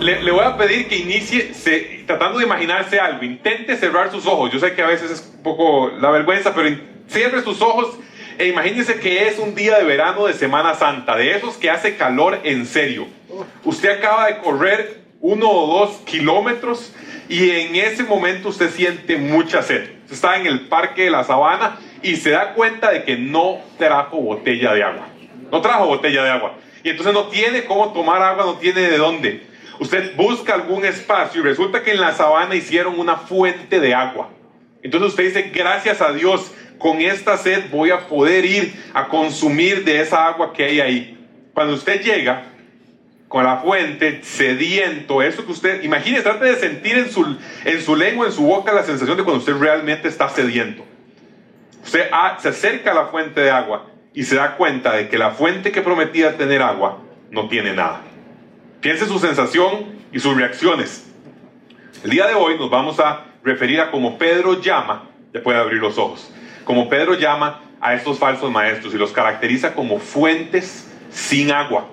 Le voy a pedir que inicie tratando de imaginarse algo. Intente cerrar sus ojos. Yo sé que a veces es un poco la vergüenza, pero cierre sus ojos e imagínese que es un día de verano de Semana Santa, de esos que hace calor en serio. Usted acaba de correr 1 o 2 kilómetros y en ese momento usted siente mucha sed. Usted está en el Parque de la Sabana y se da cuenta de que no trajo botella de agua. No trajo botella de agua. Y entonces no tiene cómo tomar agua, no tiene de dónde. Usted busca algún espacio y resulta que en la sabana hicieron una fuente de agua. Entonces usted dice, gracias a Dios, con esta sed voy a poder ir a consumir de esa agua que hay ahí. Cuando usted llega con la fuente, sediento, eso que usted, imagínese, trate de sentir en su lengua, en su boca, la sensación de cuando usted realmente está sediento. Usted se acerca a la fuente de agua y se da cuenta de que la fuente que prometía tener agua no tiene nada. Piense su sensación y sus reacciones. El día de hoy nos vamos a referir a cómo Pedro llama, ya puede abrir los ojos, como Pedro llama a estos falsos maestros y los caracteriza como fuentes sin agua.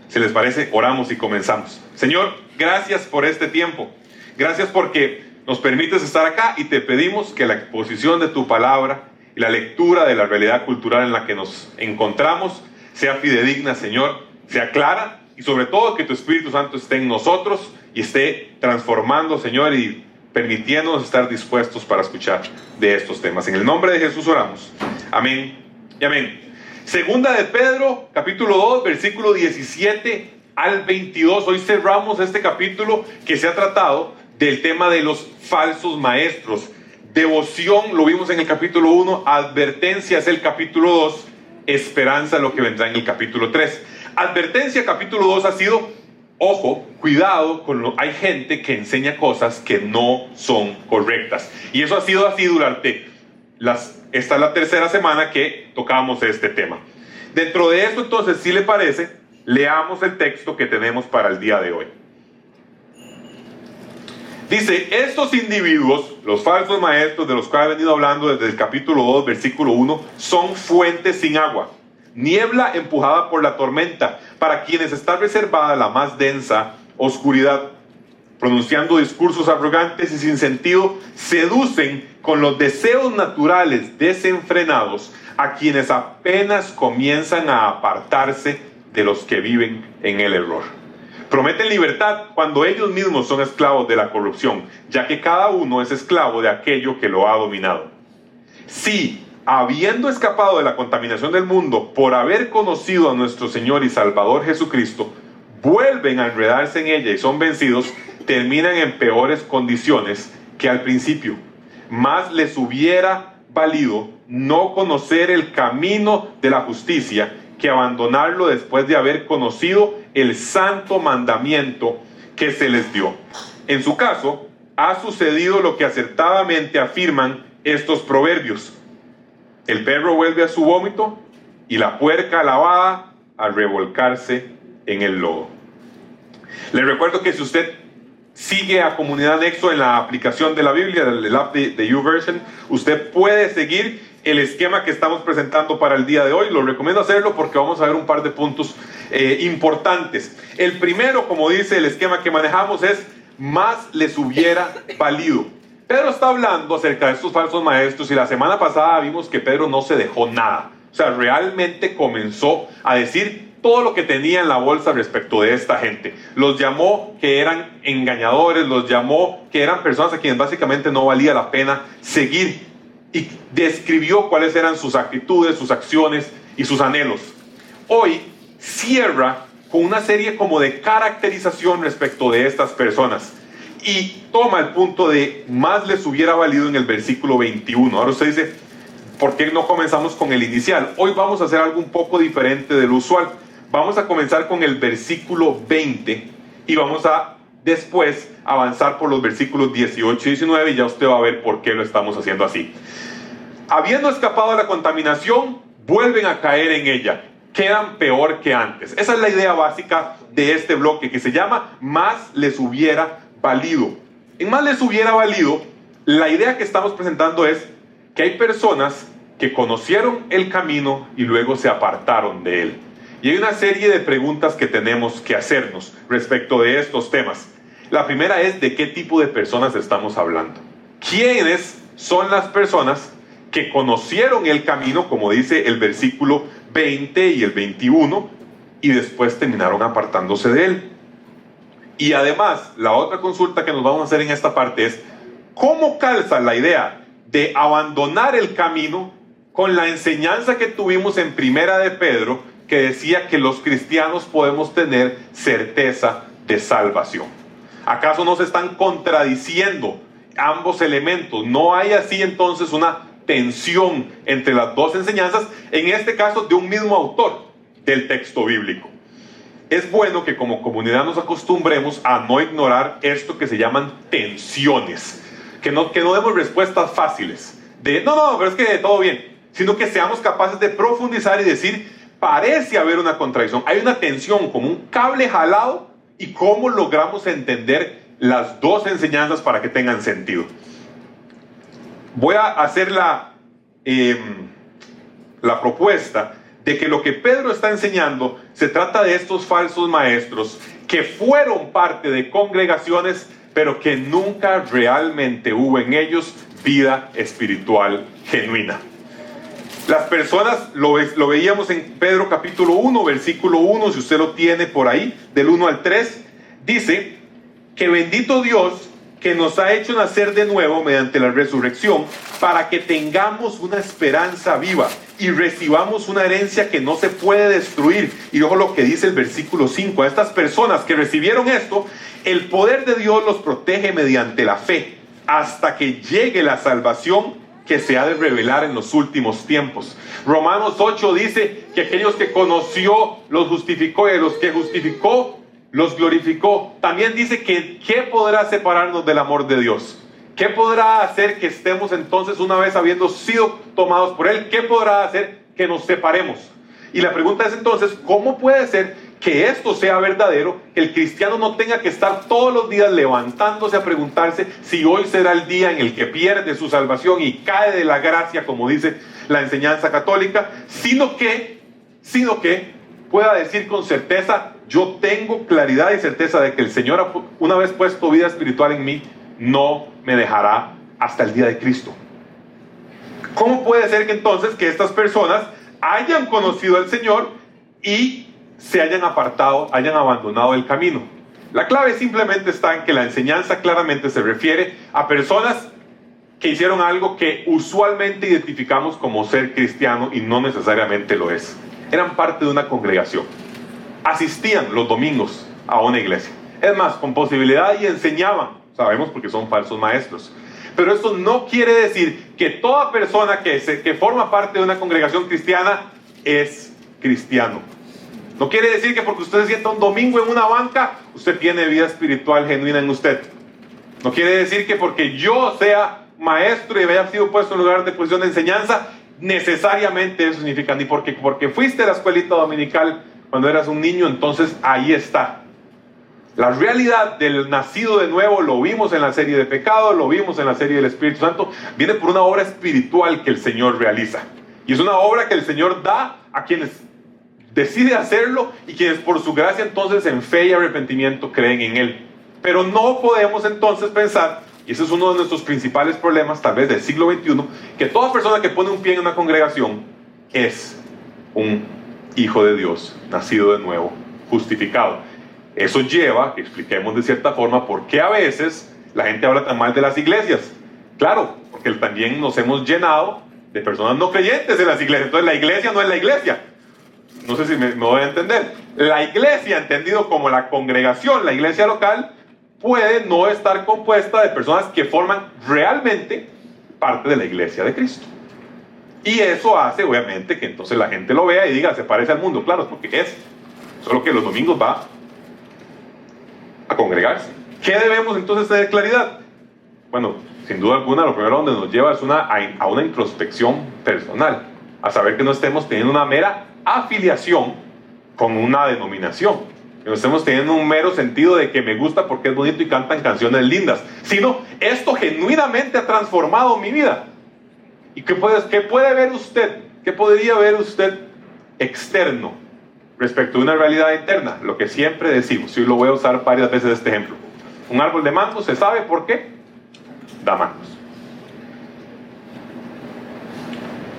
Si les parece, oramos y comenzamos. Señor, gracias por este tiempo. Gracias porque nos permites estar acá y te pedimos que la exposición de tu palabra y la lectura de la realidad cultural en la que nos encontramos sea fidedigna, Señor, sea clara y sobre todo que tu Espíritu Santo esté en nosotros y esté transformando, Señor, y permitiéndonos estar dispuestos para escuchar de estos temas. En el nombre de Jesús oramos. Amén y amén. Segunda de Pedro, capítulo 2, versículo 17 al 22. Hoy cerramos este capítulo que se ha tratado del tema de los falsos maestros. Devoción lo vimos en el capítulo 1, advertencia es el capítulo 2, esperanza lo que vendrá en el capítulo 3. Advertencia, capítulo 2 ha sido, ojo, cuidado, hay gente que enseña cosas que no son correctas. Y eso ha sido así durante esta es la tercera semana que tocamos este tema. Dentro de esto, entonces, si le parece, leamos el texto que tenemos para el día de hoy. Dice, estos individuos, los falsos maestros de los que he venido hablando desde el capítulo 2, versículo 1, son fuentes sin agua, niebla empujada por la tormenta, para quienes está reservada la más densa oscuridad. Pronunciando discursos arrogantes y sin sentido, seducen con los deseos naturales desenfrenados a quienes apenas comienzan a apartarse de los que viven en el error. Prometen libertad cuando ellos mismos son esclavos de la corrupción, ya que cada uno es esclavo de aquello que lo ha dominado. Si, habiendo escapado de la contaminación del mundo por haber conocido a nuestro Señor y Salvador Jesucristo, vuelven a enredarse en ella y son vencidos, terminan en peores condiciones que al principio. Más les hubiera valido no conocer el camino de la justicia que abandonarlo después de haber conocido el santo mandamiento que se les dio. En su caso, ha sucedido lo que acertadamente afirman estos proverbios. El perro vuelve a su vómito y la puerca lavada a revolcarse en el lodo. Les recuerdo que si usted sigue a Comunidad Nexo en la aplicación de la Biblia, el app de YouVersion, usted puede seguir el esquema que estamos presentando para el día de hoy. Lo recomiendo hacerlo porque vamos a ver un par de puntos importantes. El primero, como dice el esquema que manejamos, es más les hubiera valido. Pedro está hablando acerca de estos falsos maestros y la semana pasada vimos que Pedro no se dejó nada. O sea, realmente comenzó a decir todo lo que tenía en la bolsa respecto de esta gente. Los llamó que eran engañadores, los llamó que eran personas a quienes básicamente no valía la pena seguir, y describió cuáles eran sus actitudes, sus acciones y sus anhelos. Hoy cierra con una serie como de caracterización respecto de estas personas y toma el punto de más les hubiera valido en el versículo 21. Ahora usted dice, ¿por qué no comenzamos con el inicial? Hoy vamos a hacer algo un poco diferente de lo usual. Vamos a comenzar con el versículo 20 y vamos a después avanzar por los versículos 18 y 19 y ya usted va a ver por qué lo estamos haciendo así. Habiendo escapado de la contaminación, vuelven a caer en ella. Quedan peor que antes. Esa es la idea básica de este bloque que se llama más les hubiera valido. En más les hubiera valido, la idea que estamos presentando es que hay personas que conocieron el camino y luego se apartaron de él. Y hay una serie de preguntas que tenemos que hacernos respecto de estos temas. La primera es: ¿de qué tipo de personas estamos hablando? ¿Quiénes son las personas que conocieron el camino, como dice el versículo 20 y el 21, y después terminaron apartándose de él? Y además, la otra consulta que nos vamos a hacer en esta parte es: ¿cómo calza la idea de abandonar el camino con la enseñanza que tuvimos en Primera de Pedro, que decía que los cristianos podemos tener certeza de salvación? ¿Acaso no se están contradiciendo ambos elementos? ¿No hay así entonces una tensión entre las dos enseñanzas, en este caso de un mismo autor del texto bíblico? Es bueno que como comunidad nos acostumbremos a no ignorar esto que se llaman tensiones, que no demos respuestas fáciles de no, pero es que todo bien, sino que seamos capaces de profundizar y decir: parece haber una contradicción, hay una tensión como un cable jalado, y cómo logramos entender las dos enseñanzas para que tengan sentido. Voy a hacer la propuesta de que lo que Pedro está enseñando se trata de estos falsos maestros que fueron parte de congregaciones, pero que nunca realmente hubo en ellos vida espiritual genuina. Las personas, lo veíamos en Pedro capítulo 1, versículo 1, si usted lo tiene por ahí, del 1 al 3, dice que bendito Dios que nos ha hecho nacer de nuevo mediante la resurrección, para que tengamos una esperanza viva y recibamos una herencia que no se puede destruir. Y ojo lo que dice el versículo 5: a estas personas que recibieron esto, el poder de Dios los protege mediante la fe, hasta que llegue la salvación que se ha de revelar en los últimos tiempos. Romanos 8 dice que aquellos que conoció los justificó, y a los que justificó los glorificó. También dice que ¿qué podrá separarnos del amor de Dios? ¿Qué podrá hacer que estemos entonces, una vez habiendo sido tomados por Él, qué podrá hacer que nos separemos? Y la pregunta es entonces: ¿cómo puede ser que esto sea verdadero, que el cristiano no tenga que estar todos los días levantándose a preguntarse si hoy será el día en el que pierde su salvación y cae de la gracia, como dice la enseñanza católica, sino que pueda decir con certeza: yo tengo claridad y certeza de que el Señor, una vez puesto vida espiritual en mí, no me dejará hasta el día de Cristo? ¿Cómo puede ser que entonces que estas personas hayan conocido al Señor y se hayan apartado, hayan abandonado el camino? La clave simplemente está en que la enseñanza claramente se refiere a personas que hicieron algo que usualmente identificamos como ser cristiano y no necesariamente lo es. Eran parte de una congregación, asistían los domingos a una iglesia, es más, con posibilidad, y enseñaban, sabemos porque son falsos maestros. Pero esto no quiere decir que toda persona que forma parte de una congregación cristiana es cristiano. No quiere decir que porque usted se sienta un domingo en una banca, usted tiene vida espiritual genuina en usted. No quiere decir que porque yo sea maestro y haya sido puesto en lugar de posición de enseñanza, necesariamente eso significa, ni porque fuiste a la escuelita dominical cuando eras un niño, entonces ahí está. La realidad del nacido de nuevo, lo vimos en la serie de pecado, lo vimos en la serie del Espíritu Santo, viene por una obra espiritual que el Señor realiza. Y es una obra que el Señor da a quienes decide hacerlo y quienes por su gracia entonces en fe y arrepentimiento creen en Él. Pero no podemos entonces pensar, y ese es uno de nuestros principales problemas tal vez del siglo XXI, que toda persona que pone un pie en una congregación es un hijo de Dios, nacido de nuevo, justificado. Eso lleva, que expliquemos de cierta forma, por qué a veces la gente habla tan mal de las iglesias. Claro, porque también nos hemos llenado de personas no creyentes en las iglesias. Entonces la iglesia no es la iglesia. No sé si me voy a entender. La iglesia, entendido como la congregación, la iglesia local, puede no estar compuesta de personas que forman realmente parte de la iglesia de Cristo. Y eso hace, obviamente, que entonces la gente lo vea y diga, se parece al mundo. Claro, porque es. Solo que los domingos va a congregarse. ¿Qué debemos entonces tener claridad? Bueno, sin duda alguna, lo primero donde nos lleva es a una introspección personal. A saber que no estemos teniendo una mera afiliación con una denominación, que no estemos teniendo un mero sentido de que me gusta porque es bonito y cantan canciones lindas, sino esto genuinamente ha transformado mi vida. ¿Y qué puede ver usted? ¿Qué podría ver usted externo respecto de una realidad interna, lo que siempre decimos, y lo voy a usar varias veces este ejemplo. Un árbol de mangos, ¿se sabe por qué? Da mangos.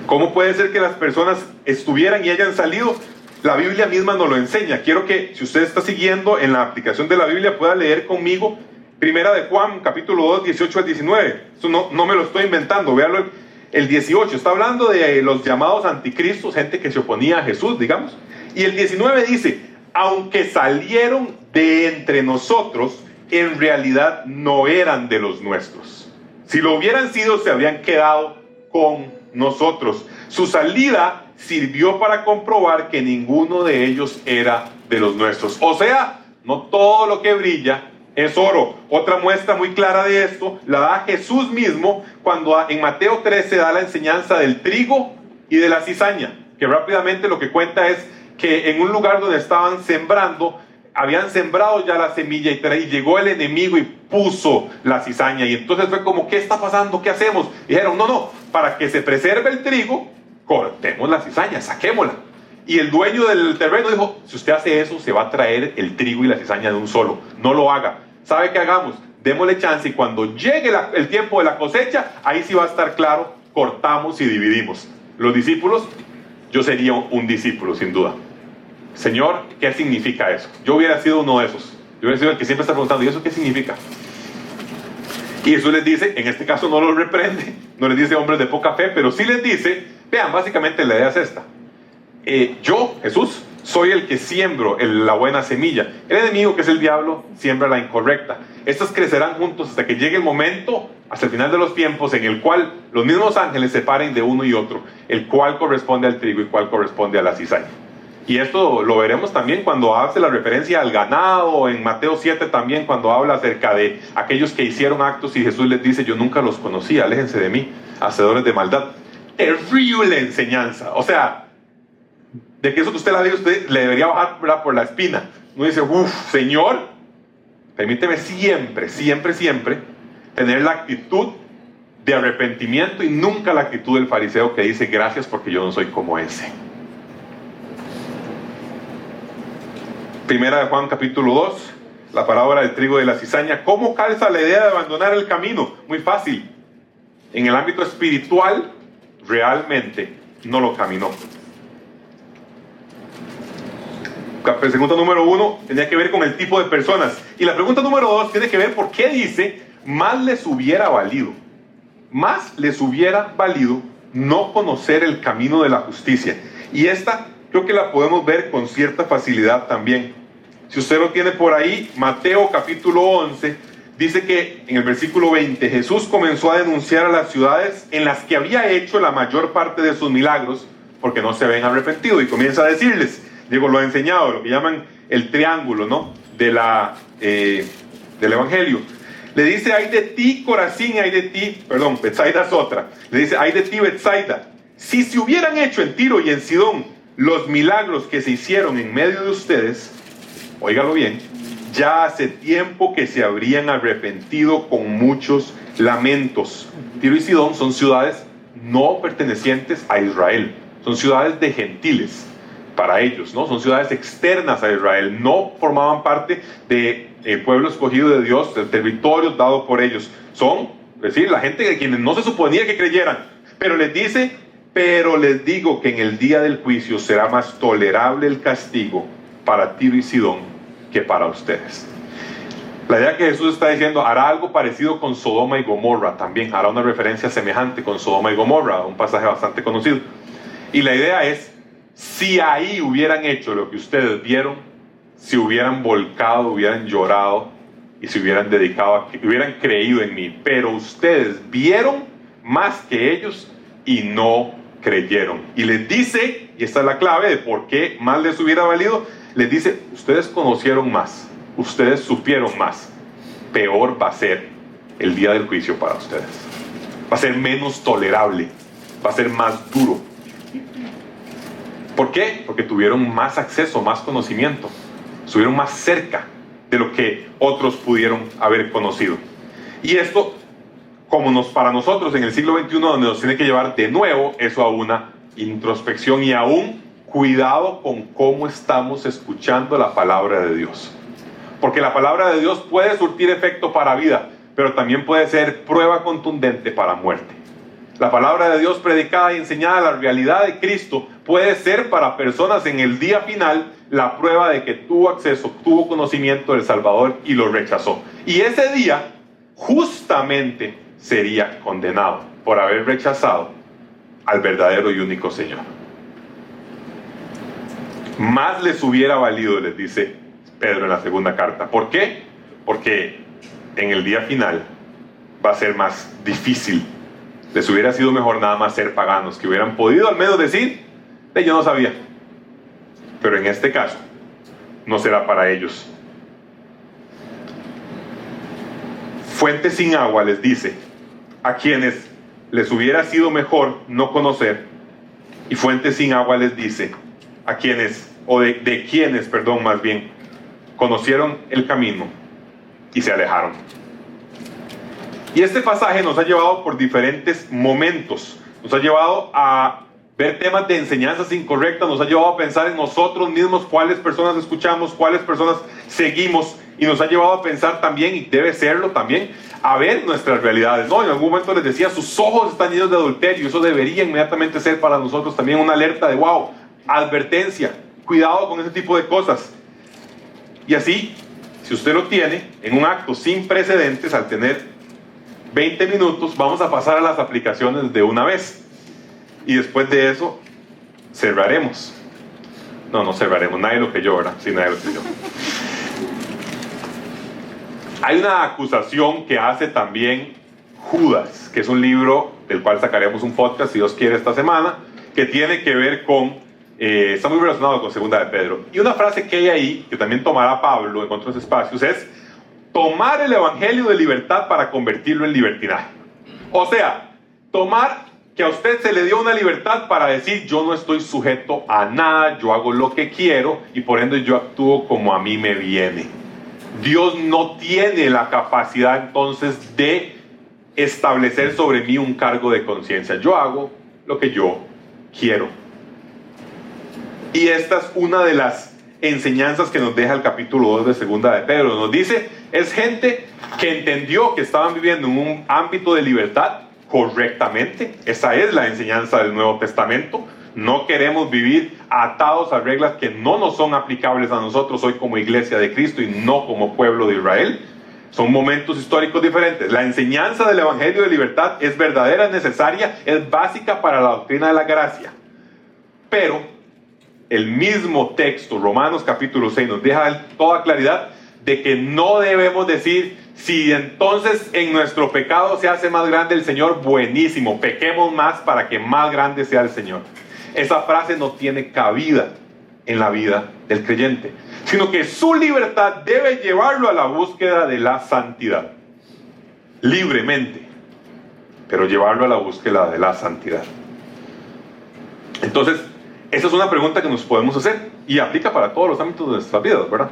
¿Cómo puede ser que las personas estuvieran y hayan salido? La Biblia misma nos lo enseña. Quiero que, si usted está siguiendo en la aplicación de la Biblia, pueda leer conmigo Primera de Juan, capítulo 2, 18 al 19. Eso no me lo estoy inventando, véalo. El 18 está hablando de los llamados anticristos, gente que se oponía a Jesús, digamos. Y el 19 dice, aunque salieron de entre nosotros, en realidad no eran de los nuestros. Si lo hubieran sido, se habrían quedado con nosotros. Su salida sirvió para comprobar que ninguno de ellos era de los nuestros. O sea, no todo lo que brilla es oro. Otra muestra muy clara de esto la da Jesús mismo cuando en Mateo 13 da la enseñanza del trigo y de la cizaña, que rápidamente lo que cuenta es que en un lugar donde estaban sembrando, habían sembrado ya la semilla y llegó el enemigo y puso la cizaña. Y entonces fue como, ¿qué está pasando? ¿Qué hacemos? Dijeron, no, para que se preserve el trigo, cortemos la cizaña, saquémosla. Y el dueño del terreno dijo, si usted hace eso, se va a traer el trigo y la cizaña de un solo. No lo haga. ¿Sabe qué hagamos? Démosle chance y cuando llegue el tiempo de la cosecha, ahí sí va a estar claro, cortamos y dividimos. Los discípulos, yo sería un discípulo, sin duda. Señor, ¿qué significa eso? Yo hubiera sido uno de esos. Yo hubiera sido el que siempre está preguntando, ¿y eso qué significa? Y Jesús les dice, en este caso no los reprende, no les dice hombres de poca fe, pero sí les dice, vean, básicamente la idea es esta. Yo, Jesús, soy el que siembro la buena semilla. El enemigo, que es el diablo, siembra la incorrecta. Estas crecerán juntos hasta que llegue el momento, hasta el final de los tiempos, en el cual los mismos ángeles se separen de uno y otro, el cual corresponde al trigo y cual corresponde a la cizaña. Y esto lo veremos también cuando hace la referencia al ganado, en Mateo 7 también, cuando habla acerca de aquellos que hicieron actos y Jesús les dice, yo nunca los conocí, aléjense de mí, hacedores de maldad. Terrible enseñanza. O sea, de que eso que usted la diga, usted le debería bajar, ¿verdad?, por la espina. Uno dice, Señor, permíteme siempre tener la actitud de arrepentimiento y nunca la actitud del fariseo que dice, gracias porque yo no soy como ese. Primera de Juan capítulo 2, la parábola del trigo y de la cizaña. ¿Cómo calza la idea de abandonar el camino? Muy fácil. En el ámbito espiritual, realmente no lo caminó. La pregunta número 1 tenía que ver con el tipo de personas. Y la pregunta número 2 tiene que ver por qué dice, más les hubiera valido no conocer el camino de la justicia. Y esta creo que la podemos ver con cierta facilidad también. Si usted lo tiene por ahí, Mateo capítulo 11, dice que en el versículo 20, Jesús comenzó a denunciar a las ciudades en las que había hecho la mayor parte de sus milagros, porque no se habían arrepentido, y comienza a decirles, Diego lo ha enseñado, lo que llaman el triángulo, ¿no?, del Evangelio. Le dice, ay de ti, Corazín, ay de ti, Betsaida es otra. Le dice, ay de ti, Betsaida, si se hubieran hecho en Tiro y en Sidón los milagros que se hicieron en medio de ustedes, óigalo bien, ya hace tiempo que se habrían arrepentido con muchos lamentos. Tiro y Sidón son ciudades no pertenecientes a Israel, son ciudades de gentiles para ellos, ¿no? Son ciudades externas a Israel, no formaban parte del pueblo escogido de Dios, del territorio dado por ellos. Son, es decir, la gente de quienes no se suponía que creyeran, pero les dice, pero les digo que en el día del juicio será más tolerable el castigo para Tiro y Sidón que para ustedes. La idea que Jesús está diciendo, hará algo parecido con Sodoma y Gomorra también, hará una referencia semejante con Sodoma y Gomorra, un pasaje bastante conocido. Y la idea es, si ahí hubieran hecho lo que ustedes vieron, si hubieran volcado, hubieran llorado y se hubieran dedicado, hubieran creído en mí, pero ustedes vieron más que ellos y no creyeron. Y les dice, y esta es la clave de por qué más les hubiera valido, les dice, ustedes conocieron más, ustedes supieron más, peor va a ser el día del juicio para ustedes. Va a ser menos tolerable, va a ser más duro. ¿Por qué? Porque tuvieron más acceso, más conocimiento, estuvieron más cerca de lo que otros pudieron haber conocido. Y esto, para nosotros en el siglo XXI, donde nos tiene que llevar de nuevo eso a una introspección y a un cuidado con cómo estamos escuchando la palabra de Dios. Porque la palabra de Dios puede surtir efecto para vida, pero también puede ser prueba contundente para muerte. La palabra de Dios predicada y enseñada, la realidad de Cristo, puede ser para personas en el día final la prueba de que tuvo acceso, tuvo conocimiento del Salvador y lo rechazó. Y ese día justamente sería condenado por haber rechazado al verdadero y único Señor. Más les hubiera valido, les dice Pedro en la segunda carta. ¿Por qué? Porque en el día final va a ser más difícil. Les hubiera sido mejor nada más ser paganos, que hubieran podido al menos decir, yo no sabía. Pero en este caso, no será para ellos. Fuente sin agua les dice a quienes les hubiera sido mejor no conocer, y fuente sin agua les dice a quienes, o de quienes, más bien, conocieron el camino y se alejaron. Y este pasaje nos ha llevado por diferentes momentos, nos ha llevado a ver temas de enseñanzas incorrectas, nos ha llevado a pensar en nosotros mismos, cuáles personas escuchamos, cuáles personas seguimos, y nos ha llevado a pensar también, y debe serlo también, a ver nuestras realidades, ¿no? En algún momento les decía, sus ojos están llenos de adulterio. Eso debería inmediatamente ser para nosotros también una alerta de wow, advertencia, cuidado con ese tipo de cosas. Y así, si usted lo tiene, en un acto sin precedentes, al tener 20 minutos, vamos a pasar a las aplicaciones de una vez. Y después de eso, cerraremos. No cerraremos, nadie lo creyó, ¿verdad? Sí, nadie lo creyó. Hay una acusación que hace también Judas, que es un libro del cual sacaremos un podcast, si Dios quiere, esta semana, que tiene que ver con, está muy relacionado con Segunda de Pedro. Y una frase que hay ahí, que también tomará Pablo en otros espacios, es tomar el evangelio de libertad para convertirlo en libertinaje. O sea, tomar que a usted se le dio una libertad para decir, yo no estoy sujeto a nada, yo hago lo que quiero y por ende yo actúo como a mí me viene. Dios no tiene la capacidad entonces de establecer sobre mí un cargo de conciencia. Yo hago lo que yo quiero. Y esta es una de las enseñanzas que nos deja el capítulo 2 de Segunda de Pedro. Nos dice, es gente que entendió que estaban viviendo en un ámbito de libertad correctamente. Esa es la enseñanza del Nuevo Testamento. No queremos vivir atados a reglas que no nos son aplicables a nosotros hoy como iglesia de Cristo y no como pueblo de Israel. Son momentos históricos diferentes. La enseñanza del Evangelio de libertad es verdadera, es necesaria, es básica para la doctrina de la gracia. Pero el mismo texto, Romanos capítulo 6, nos deja toda claridad de que no debemos decir, si entonces en nuestro pecado se hace más grande el Señor, buenísimo, pequemos más para que más grande sea el Señor. Esa frase no tiene cabida en la vida del creyente, sino que su libertad debe llevarlo a la búsqueda de la santidad, libremente, pero llevarlo a la búsqueda de la santidad. Entonces, esa es una pregunta que nos podemos hacer y aplica para todos los ámbitos de nuestras vidas, ¿verdad?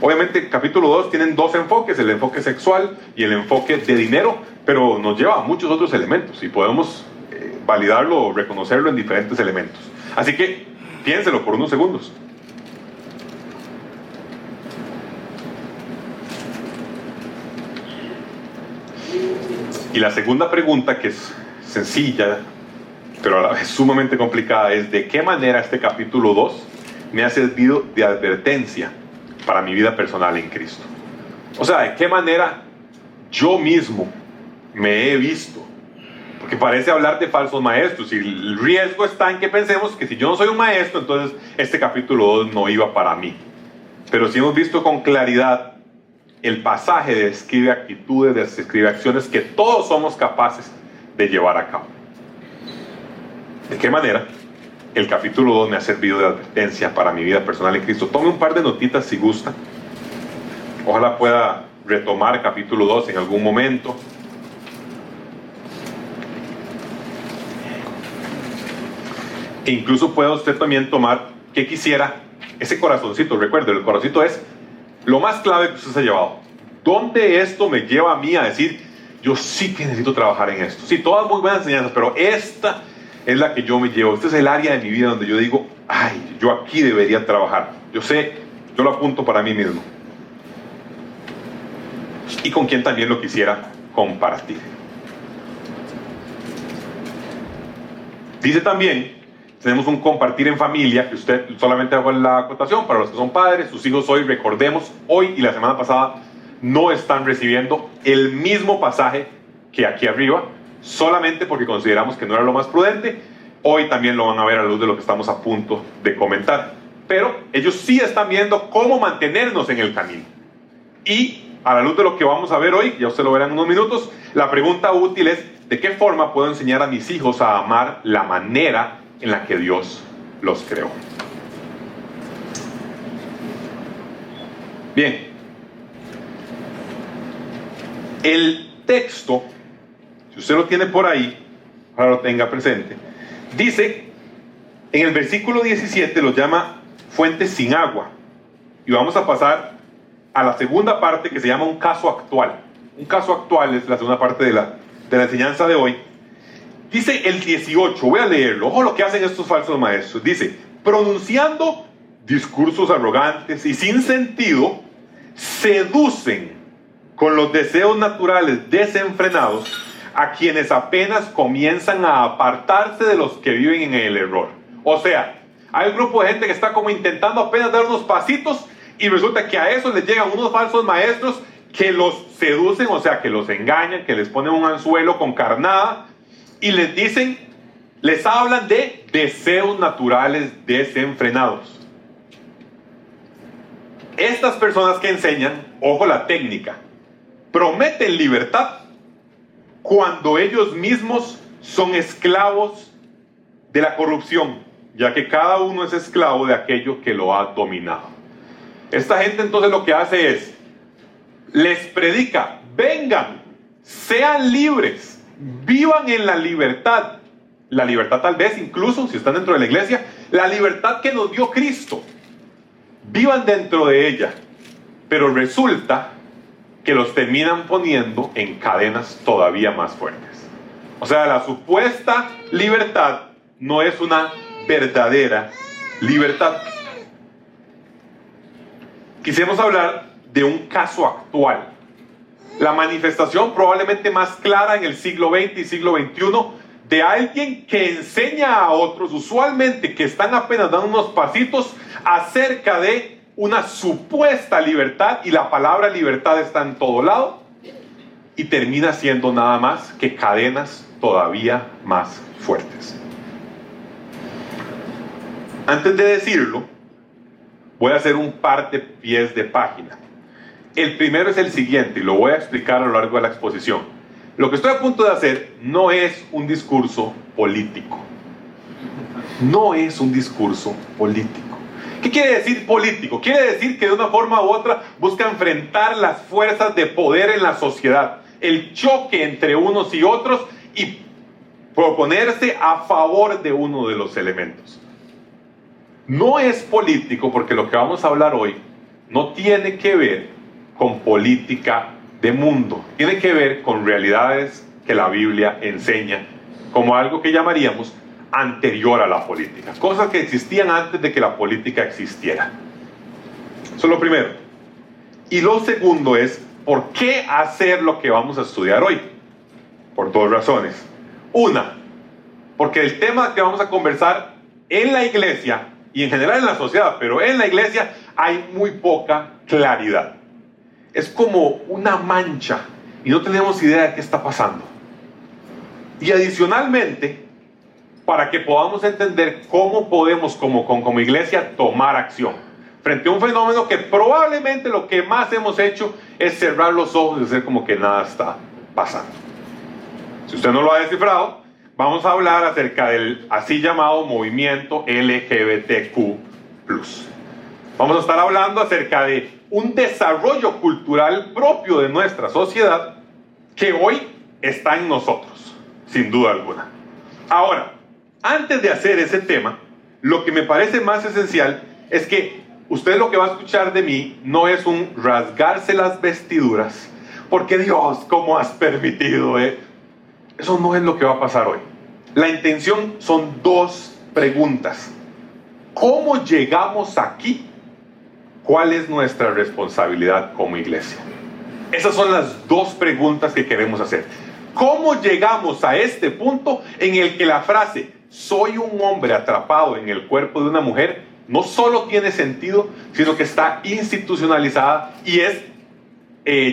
Obviamente, capítulo 2 tienen dos enfoques, el enfoque sexual y el enfoque de dinero, pero nos lleva a muchos otros elementos y podemos validarlo o reconocerlo en diferentes elementos. Así que piénselo por unos segundos. Y la segunda pregunta, que es sencilla, pero a la vez sumamente complicada, es ¿de qué manera este capítulo 2 me ha servido de advertencia para mi vida personal en Cristo? O sea, ¿de qué manera yo mismo me he visto? Porque parece hablar de falsos maestros y el riesgo está en que pensemos que si yo no soy un maestro, entonces este capítulo 2 no iba para mí. Pero si hemos visto con claridad, el pasaje describe actitudes, describe acciones que todos somos capaces de llevar a cabo. ¿De qué manera el capítulo 2 me ha servido de advertencia para mi vida personal en Cristo? Tome un par de notitas si gusta. Ojalá pueda retomar capítulo 2 en algún momento. E incluso puede usted también tomar que quisiera ese corazoncito. Recuerde, el corazoncito es lo más clave que usted se ha llevado. ¿Dónde esto me lleva a mí a decir, yo sí que necesito trabajar en esto? Sí, todas muy buenas enseñanzas, pero esta es la que yo me llevo. Este es el área de mi vida donde yo digo, ay, yo aquí debería trabajar. Yo sé, yo lo apunto para mí mismo. Y con quien también lo quisiera compartir. Dice también, tenemos un compartir en familia, que usted solamente hago la acotación para los que son padres, sus hijos hoy, recordemos, hoy y la semana pasada no están recibiendo el mismo pasaje que aquí arriba, solamente porque consideramos que no era lo más prudente. Hoy también lo van a ver a la luz de lo que estamos a punto de comentar. Pero ellos sí están viendo cómo mantenernos en el camino. Y a la luz de lo que vamos a ver hoy, ya usted lo verá en unos minutos, la pregunta útil es: ¿de qué forma puedo enseñar a mis hijos a amar la manera en la que Dios los creó? Bien. El texto, si usted lo tiene por ahí, ahora lo tenga presente, dice, en el versículo 17 lo llama fuentes sin agua. Y vamos a pasar a la segunda parte, que se llama un caso actual. Un caso actual es la segunda parte de la enseñanza de hoy. Dice el 18, voy a leerlo. Ojo lo que hacen estos falsos maestros. Dice: pronunciando discursos arrogantes y sin sentido, seducen con los deseos naturales desenfrenados a quienes apenas comienzan a apartarse de los que viven en el error. O sea, hay un grupo de gente que está como intentando apenas dar unos pasitos, y resulta que a eso les llegan unos falsos maestros que los seducen, o sea, que los engañan, que les ponen un anzuelo con carnada y les dicen, les hablan de deseos naturales desenfrenados. Estas personas que enseñan, ojo la técnica, prometen libertad cuando ellos mismos son esclavos de la corrupción, ya que cada uno es esclavo de aquello que lo ha dominado. Esta gente entonces lo que hace es, les predica: vengan, sean libres, vivan en la libertad tal vez incluso, si están dentro de la iglesia, la libertad que nos dio Cristo, vivan dentro de ella, pero resulta que los terminan poniendo en cadenas todavía más fuertes. O sea, la supuesta libertad no es una verdadera libertad. Quisiéramos hablar de un caso actual, la manifestación probablemente más clara en el siglo XX y siglo XXI de alguien que enseña a otros, usualmente que están apenas dando unos pasitos, acerca de una supuesta libertad, y la palabra libertad está en todo lado, y termina siendo nada más que cadenas todavía más fuertes. Antes de decirlo, voy a hacer un par de pies de página. El primero es el siguiente, y lo voy a explicar a lo largo de la exposición. Lo que estoy a punto de hacer no es un discurso político. No es un discurso político. ¿Qué quiere decir político? Quiere decir que de una forma u otra busca enfrentar las fuerzas de poder en la sociedad, el choque entre unos y otros, y proponerse a favor de uno de los elementos. No es político porque lo que vamos a hablar hoy no tiene que ver con política de mundo, tiene que ver con realidades que la Biblia enseña como algo que llamaríamos anterior a la política, cosas que existían antes de que la política existiera. Eso es lo primero. Y lo segundo es, ¿por qué hacer lo que vamos a estudiar hoy? Por dos razones. Una, porque el tema que vamos a conversar en la iglesia, y en general en la sociedad, pero en la iglesia hay muy poca claridad. Es como una mancha y no tenemos idea de qué está pasando. Y adicionalmente, para que podamos entender cómo podemos como iglesia tomar acción frente a un fenómeno que probablemente lo que más hemos hecho es cerrar los ojos y hacer como que nada está pasando. Si usted no lo ha descifrado, vamos a hablar acerca del así llamado movimiento LGBTQ+. Vamos a estar hablando acerca de un desarrollo cultural propio de nuestra sociedad que hoy está en nosotros, sin duda alguna. Ahora, antes de hacer ese tema, lo que me parece más esencial es que usted lo que va a escuchar de mí no es un rasgarse las vestiduras, porque Dios, ¿cómo has permitido? Eso no es lo que va a pasar hoy. La intención son dos preguntas. ¿cómo llegamos aquí? ¿Cuál es nuestra responsabilidad como iglesia? Esas son las dos preguntas que queremos hacer. ¿Cómo llegamos a este punto en el que la frase soy un hombre atrapado en el cuerpo de una mujer no solo tiene sentido, sino que está institucionalizada y es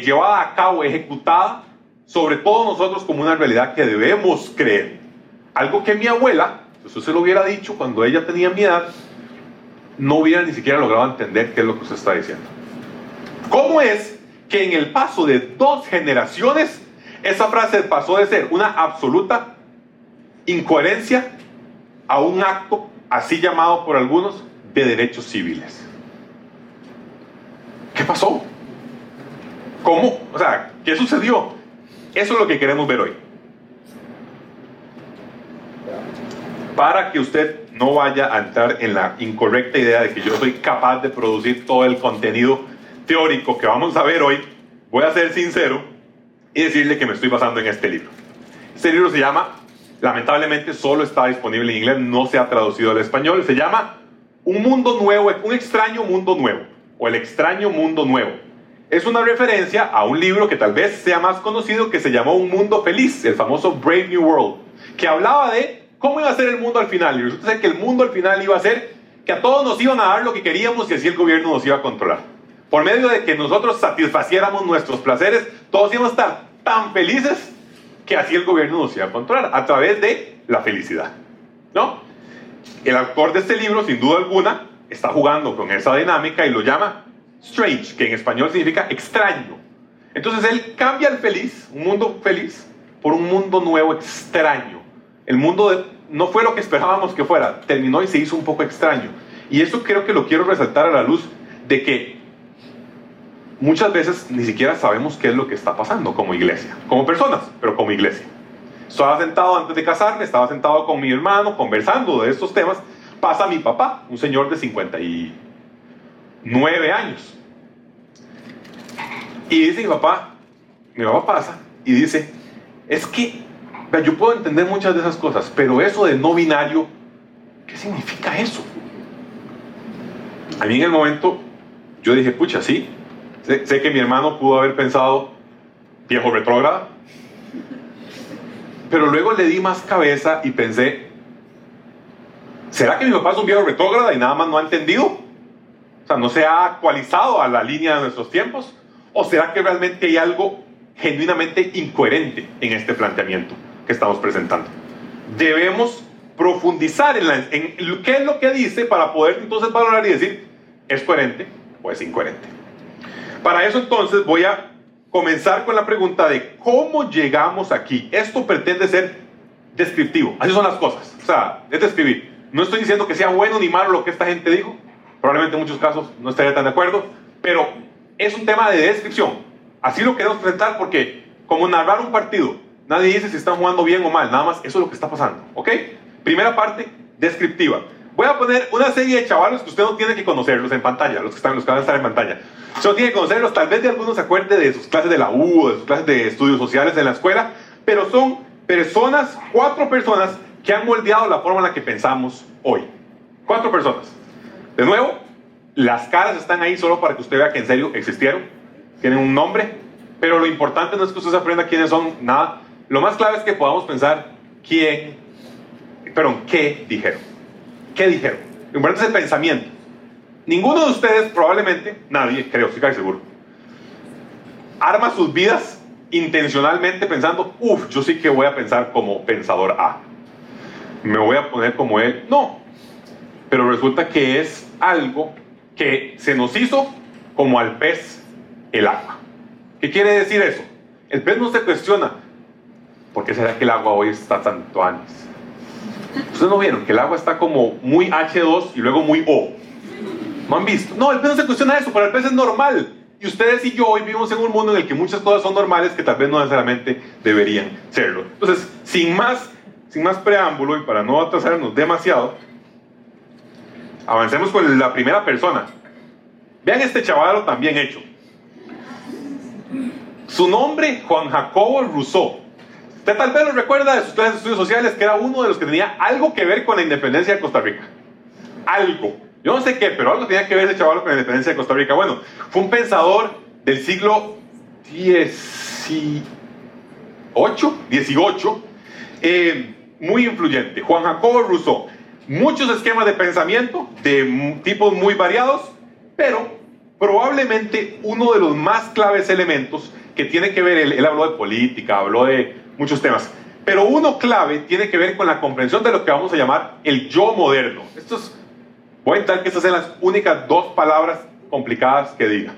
llevada a cabo, ejecutada sobre todos nosotros como una realidad que debemos creer? Algo que mi abuela, si usted se lo hubiera dicho cuando ella tenía mi edad, no hubiera ni siquiera logrado entender qué es lo que usted está diciendo. ¿Cómo es que en el paso de 2 generaciones esa frase pasó de ser una absoluta incoherencia a un acto, así llamado por algunos, de derechos civiles? ¿Qué pasó? ¿Cómo? O sea, ¿qué sucedió? Eso es lo que queremos ver hoy. Para que usted no vaya a entrar en la incorrecta idea de que yo soy capaz de producir todo el contenido teórico que vamos a ver hoy, voy a ser sincero y decirle que me estoy basando en este libro. Este libro se llama, lamentablemente solo está disponible en inglés, no se ha traducido al español, se llama Un Mundo Nuevo, Un Extraño Mundo Nuevo, o El Extraño Mundo Nuevo. Es una referencia a un libro que tal vez sea más conocido, que se llamó Un Mundo Feliz, el famoso Brave New World, que hablaba de cómo iba a ser el mundo al final. Y resulta ser que el mundo al final iba a ser que a todos nos iban a dar lo que queríamos y así el gobierno nos iba a controlar. Por medio de que nosotros satisfaciéramos nuestros placeres, todos íbamos a estar tan felices que así el gobierno nos iba a controlar, a través de la felicidad, ¿no? El autor de este libro, sin duda alguna, está jugando con esa dinámica y lo llama strange, que en español significa extraño. Entonces él cambia el feliz, un mundo feliz, por un mundo nuevo extraño. El mundo no fue lo que esperábamos que fuera, terminó y se hizo un poco extraño. Y eso creo que lo quiero resaltar a la luz de que muchas veces ni siquiera sabemos qué es lo que está pasando como iglesia, como personas, pero como iglesia. Estaba sentado antes de casarme, estaba sentado con mi hermano conversando de estos temas. Pasa mi papá, un señor de 59 años. Y dice mi papá pasa y dice, es que yo puedo entender muchas de esas cosas, pero eso de no binario, ¿qué significa eso? A mí en el momento yo dije, pucha, sí, sé que mi hermano pudo haber pensado viejo retrógrada, pero luego le di más cabeza y pensé, ¿será que mi papá es un viejo retrógrada y nada más no ha entendido? O sea, no se ha actualizado a la línea de nuestros tiempos. ¿O será que realmente hay algo genuinamente incoherente en este planteamiento que estamos presentando? Debemos profundizar en qué es lo que dice para poder entonces valorar y decir, ¿es coherente o es incoherente? Para eso entonces voy a comenzar con la pregunta de ¿cómo llegamos aquí? Esto pretende ser descriptivo, así son las cosas, o sea, es describir. No estoy diciendo que sea bueno ni malo lo que esta gente dijo, probablemente en muchos casos no estaría tan de acuerdo, pero es un tema de descripción. Así lo queremos presentar porque, como narrar un partido, nadie dice si están jugando bien o mal, nada más eso es lo que está pasando, ¿ok? Primera parte, descriptiva. Voy a poner una serie de chavalos que usted no tiene que conocerlos en pantalla, los que van a estar en pantalla. Usted no tiene que conocerlos, tal vez de algunos se acuerde de sus clases de la U o de sus clases de estudios sociales en la escuela, pero son personas, 4 personas que han moldeado la forma en la que pensamos hoy. 4 personas. De nuevo, las caras están ahí solo para que usted vea que en serio existieron, tienen un nombre, pero lo importante no es que usted se aprenda quiénes son, nada. Lo más clave es que podamos pensar qué dijeron. ¿Qué dijeron? Lo importante es el pensamiento. Ninguno de ustedes, probablemente, nadie, creo, estoy casi seguro, arma sus vidas intencionalmente pensando, yo sí que voy a pensar como pensador A. Me voy a poner como él. No. Pero resulta que es algo que se nos hizo como al pez el agua. ¿Qué quiere decir eso? El pez no se cuestiona, ¿por qué será que el agua hoy está tan tuanis? ¿Ustedes no vieron que el agua está como muy H2 y luego muy O? ¿No han visto? No, el pez no se cuestiona eso, para el pez es normal. Y ustedes y yo hoy vivimos en un mundo en el que muchas cosas son normales que tal vez no necesariamente deberían serlo. Entonces, sin más preámbulo y para no atrasarnos demasiado, avancemos con la primera persona. Vean este chavalo tan bien hecho. Su nombre, Juan Jacobo Rousseau. Usted tal vez lo recuerda de sus clases de estudios sociales, que era uno de los que tenía algo que ver con la independencia de Costa Rica. algo. Yo no sé qué, pero algo tenía que ver ese chaval con la independencia de Costa Rica. Bueno, fue un pensador del siglo XVIII, muy influyente, Juan Jacobo Rousseau. Muchos esquemas de pensamiento de tipos muy variados, pero probablemente uno de los más claves elementos que tiene que ver, él habló de política, habló de muchos temas, pero uno clave tiene que ver con la comprensión de lo que vamos a llamar el yo moderno. Voy a intentar que estas sean las únicas dos palabras complicadas que diga.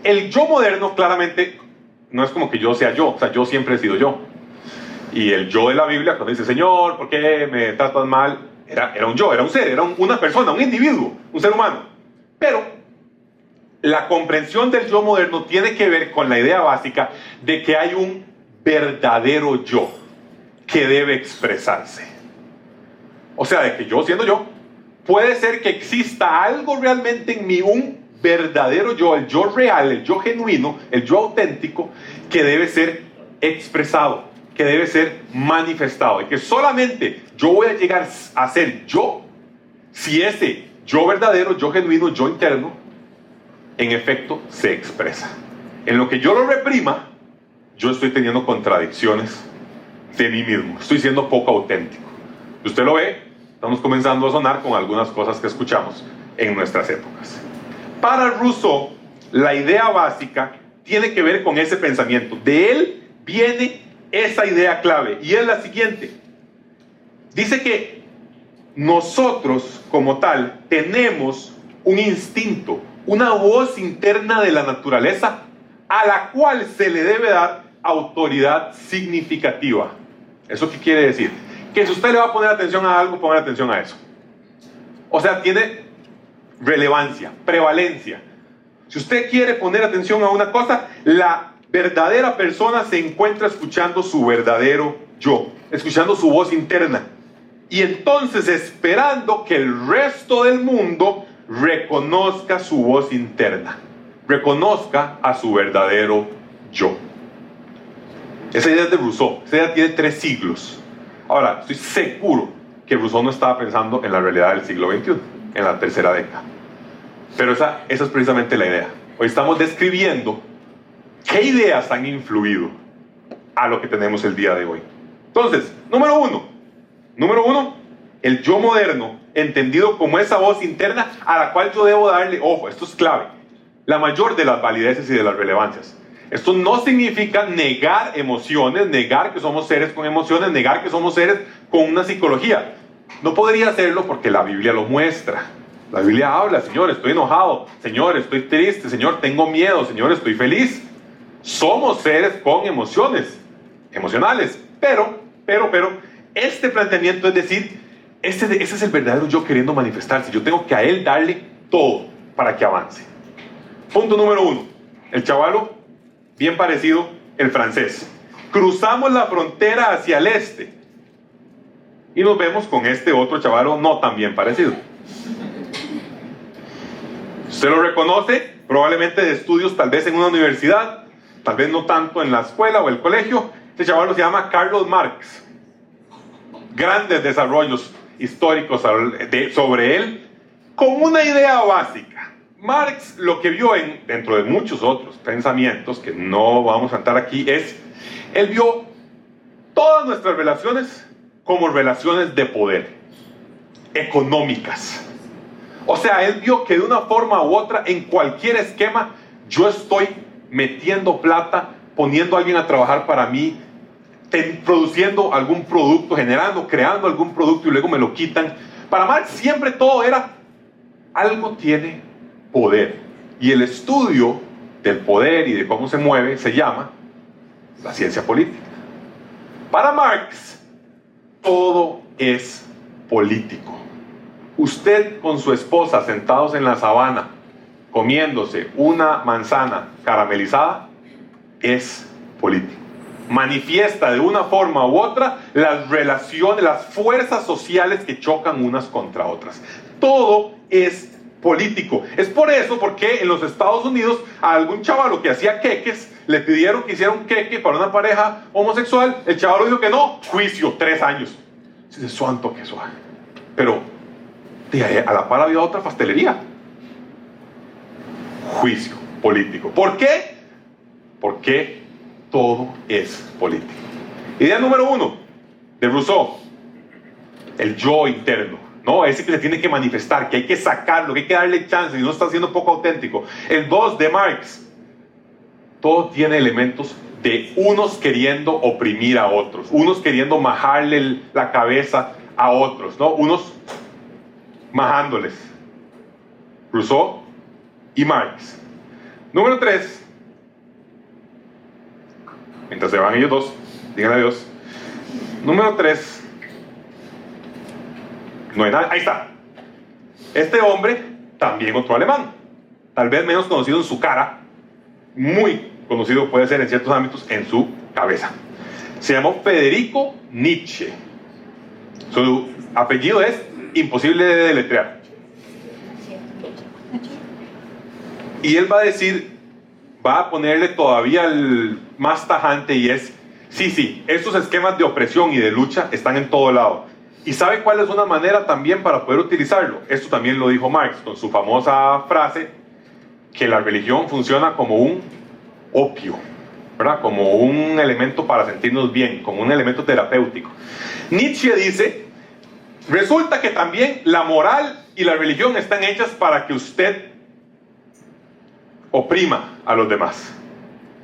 El yo moderno claramente no es como que yo sea yo, o sea, yo siempre he sido yo. Y el yo de la Biblia, cuando dice, Señor, ¿por qué me tratas mal? Era un yo, era un ser, era una persona, un individuo, un ser humano. Pero la comprensión del yo moderno tiene que ver con la idea básica de que hay un verdadero yo que debe expresarse. O sea, de que yo, siendo yo, puede ser que exista algo realmente en mí, un verdadero yo, el yo real, el yo genuino, el yo auténtico, que debe ser expresado, que debe ser manifestado, y que solamente yo voy a llegar a ser yo si ese yo verdadero, yo genuino, yo interno, en efecto se expresa. En lo que yo lo reprima, yo estoy teniendo contradicciones de mí mismo, estoy siendo poco auténtico. Usted lo ve, estamos comenzando a sonar con algunas cosas que escuchamos en nuestras épocas. Para Rousseau, la idea básica tiene que ver con ese pensamiento. De él viene esa idea clave, y es la siguiente. Dice que nosotros, como tal, tenemos un instinto, una voz interna de la naturaleza a la cual se le debe dar autoridad significativa. ¿Eso qué quiere decir? Que si usted le va a poner atención a algo, ponga atención a eso. O sea, tiene relevancia, prevalencia. Si usted quiere poner atención a una cosa, la verdadera persona se encuentra escuchando su verdadero yo, escuchando su voz interna, y entonces esperando que el resto del mundo reconozca su voz interna, reconozca a su verdadero yo. Esa idea es de Rousseau. Esa idea tiene 3 siglos. Ahora, estoy seguro que Rousseau no estaba pensando en la realidad del siglo XXI, en la tercera década. Pero esa es precisamente la idea. Hoy estamos describiendo qué ideas han influido a lo que tenemos el día de hoy. Entonces, número uno, el yo moderno, entendido como esa voz interna a la cual yo debo darle, ojo, esto es clave, la mayor de las valideces y de las relevancias. Esto no significa negar emociones, negar que somos seres con emociones, negar que somos seres con una psicología. No podría hacerlo porque la Biblia lo muestra. La Biblia habla, Señor, estoy enojado, Señor, estoy triste, Señor, tengo miedo, Señor, estoy feliz. Somos seres con emociones, emocionales, pero, este planteamiento es decir, ese es el verdadero yo queriendo manifestarse. Yo tengo que a él darle todo para que avance. Punto número 1. El chavalo, bien parecido, el francés. Cruzamos la frontera hacia el este y nos vemos con este otro chavalo no tan bien parecido. Usted lo reconoce, probablemente de estudios, tal vez en una universidad, tal vez no tanto en la escuela o el colegio. Este chavalo se llama Karl Marx. Grandes desarrollos históricos sobre él, con una idea básica. Marx lo que vio dentro de muchos otros pensamientos que no vamos a entrar aquí él vio todas nuestras relaciones como relaciones de poder, económicas. O sea, él vio que de una forma u otra, en cualquier esquema, yo estoy metiendo plata, poniendo a alguien a trabajar para mí, produciendo algún producto, creando algún producto y luego me lo quitan. Para Marx siempre todo era, algo tiene poder. Y el estudio del poder y de cómo se mueve se llama la ciencia política. Para Marx, todo es político. Usted con su esposa sentados en la sabana, comiéndose una manzana caramelizada, es político. Manifiesta de una forma u otra las relaciones, las fuerzas sociales que chocan unas contra otras. Todo es político. Es por eso porque en los Estados Unidos a algún chavalo que hacía queques le pidieron que hiciera un queque para una pareja homosexual. El chavalo dijo que no, juicio, 3 años. Dice, santo que suave. Pero Y a la par había otra pastelería. Juicio político. ¿Por qué? Porque todo es político. Idea número 1 de Rousseau: el yo interno, ¿no? Ese que se tiene que manifestar, que hay que sacarlo, que hay que darle chance, y no está siendo poco auténtico. El 2 de Marx: todo tiene elementos de unos queriendo oprimir a otros, unos queriendo majarle la cabeza a otros, ¿no? Unos majándoles. Rousseau y Marx. Número 3. Mientras se van ellos dos, díganle adiós. Número 3. No hay nada. Ahí está. Este hombre, también otro alemán, tal vez menos conocido en su cara, muy conocido puede ser en ciertos ámbitos en su cabeza. Se llamó Federico Nietzsche. Su apellido es imposible de deletrear. Y él va a decir, va a ponerle todavía el más tajante, y es: sí, estos esquemas de opresión y de lucha están en todo lado. ¿Y sabe cuál es una manera también para poder utilizarlo? Esto también lo dijo Marx con su famosa frase, que la religión funciona como un opio, ¿verdad? Como un elemento para sentirnos bien, como un elemento terapéutico. Nietzsche dice: resulta que también la moral y la religión están hechas para que usted oprima a los demás.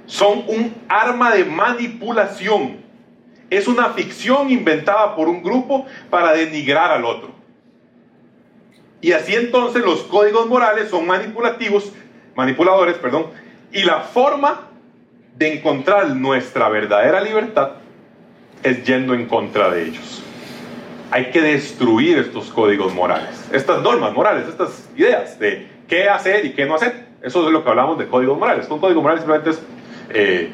Son un arma de manipulación. Es una ficción inventada por un grupo para denigrar al otro. Y así entonces los códigos morales son manipuladores, y la forma de encontrar nuestra verdadera libertad es yendo en contra de ellos. Hay que destruir estos códigos morales, estas normas morales, estas ideas de qué hacer y qué no hacer. Eso es lo que hablamos de códigos morales. Un código moral simplemente es qué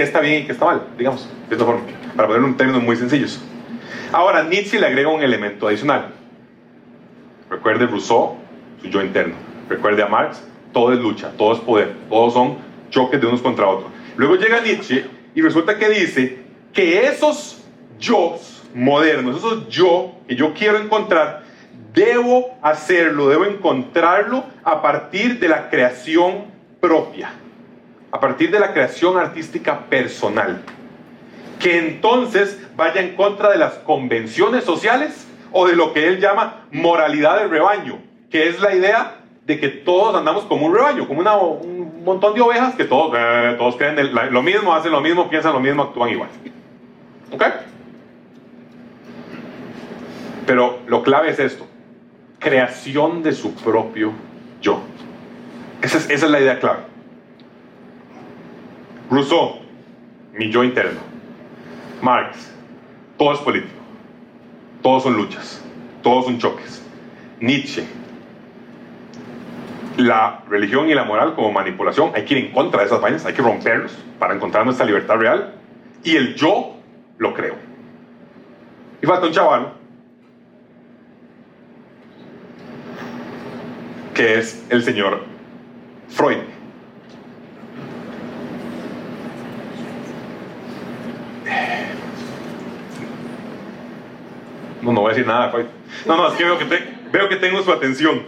está bien y qué está mal, digamos, de esta forma, para ponerlo en términos muy sencillos. Ahora, Nietzsche le agrega un elemento adicional. Recuerde Rousseau, su yo interno. Recuerde a Marx, todo es lucha, todo es poder, todos son choques de unos contra otros. Luego llega Nietzsche y resulta que dice que esos yo modernos, esos yo que yo quiero encontrar, debo hacerlo, debo encontrarlo a partir de la creación propia, a partir de la creación artística personal, que entonces vaya en contra de las convenciones sociales o de lo que él llama moralidad del rebaño, que es la idea de que todos andamos como un rebaño, como un montón de ovejas que todos creen lo mismo, hacen lo mismo, piensan lo mismo, actúan igual. ¿Ok? Pero lo clave es esto: creación de su propio yo. Esa es la idea clave. Rousseau, mi yo interno. Marx, todo es político, todos son luchas, todos son choques. Nietzsche, la religión y la moral como manipulación, hay que ir en contra de esas vainas, hay que romperlos para encontrar nuestra libertad real. Y el yo lo creo. Y falta un chaval que es el señor Freud. No voy a decir nada, Freud. No, es que veo que tengo su atención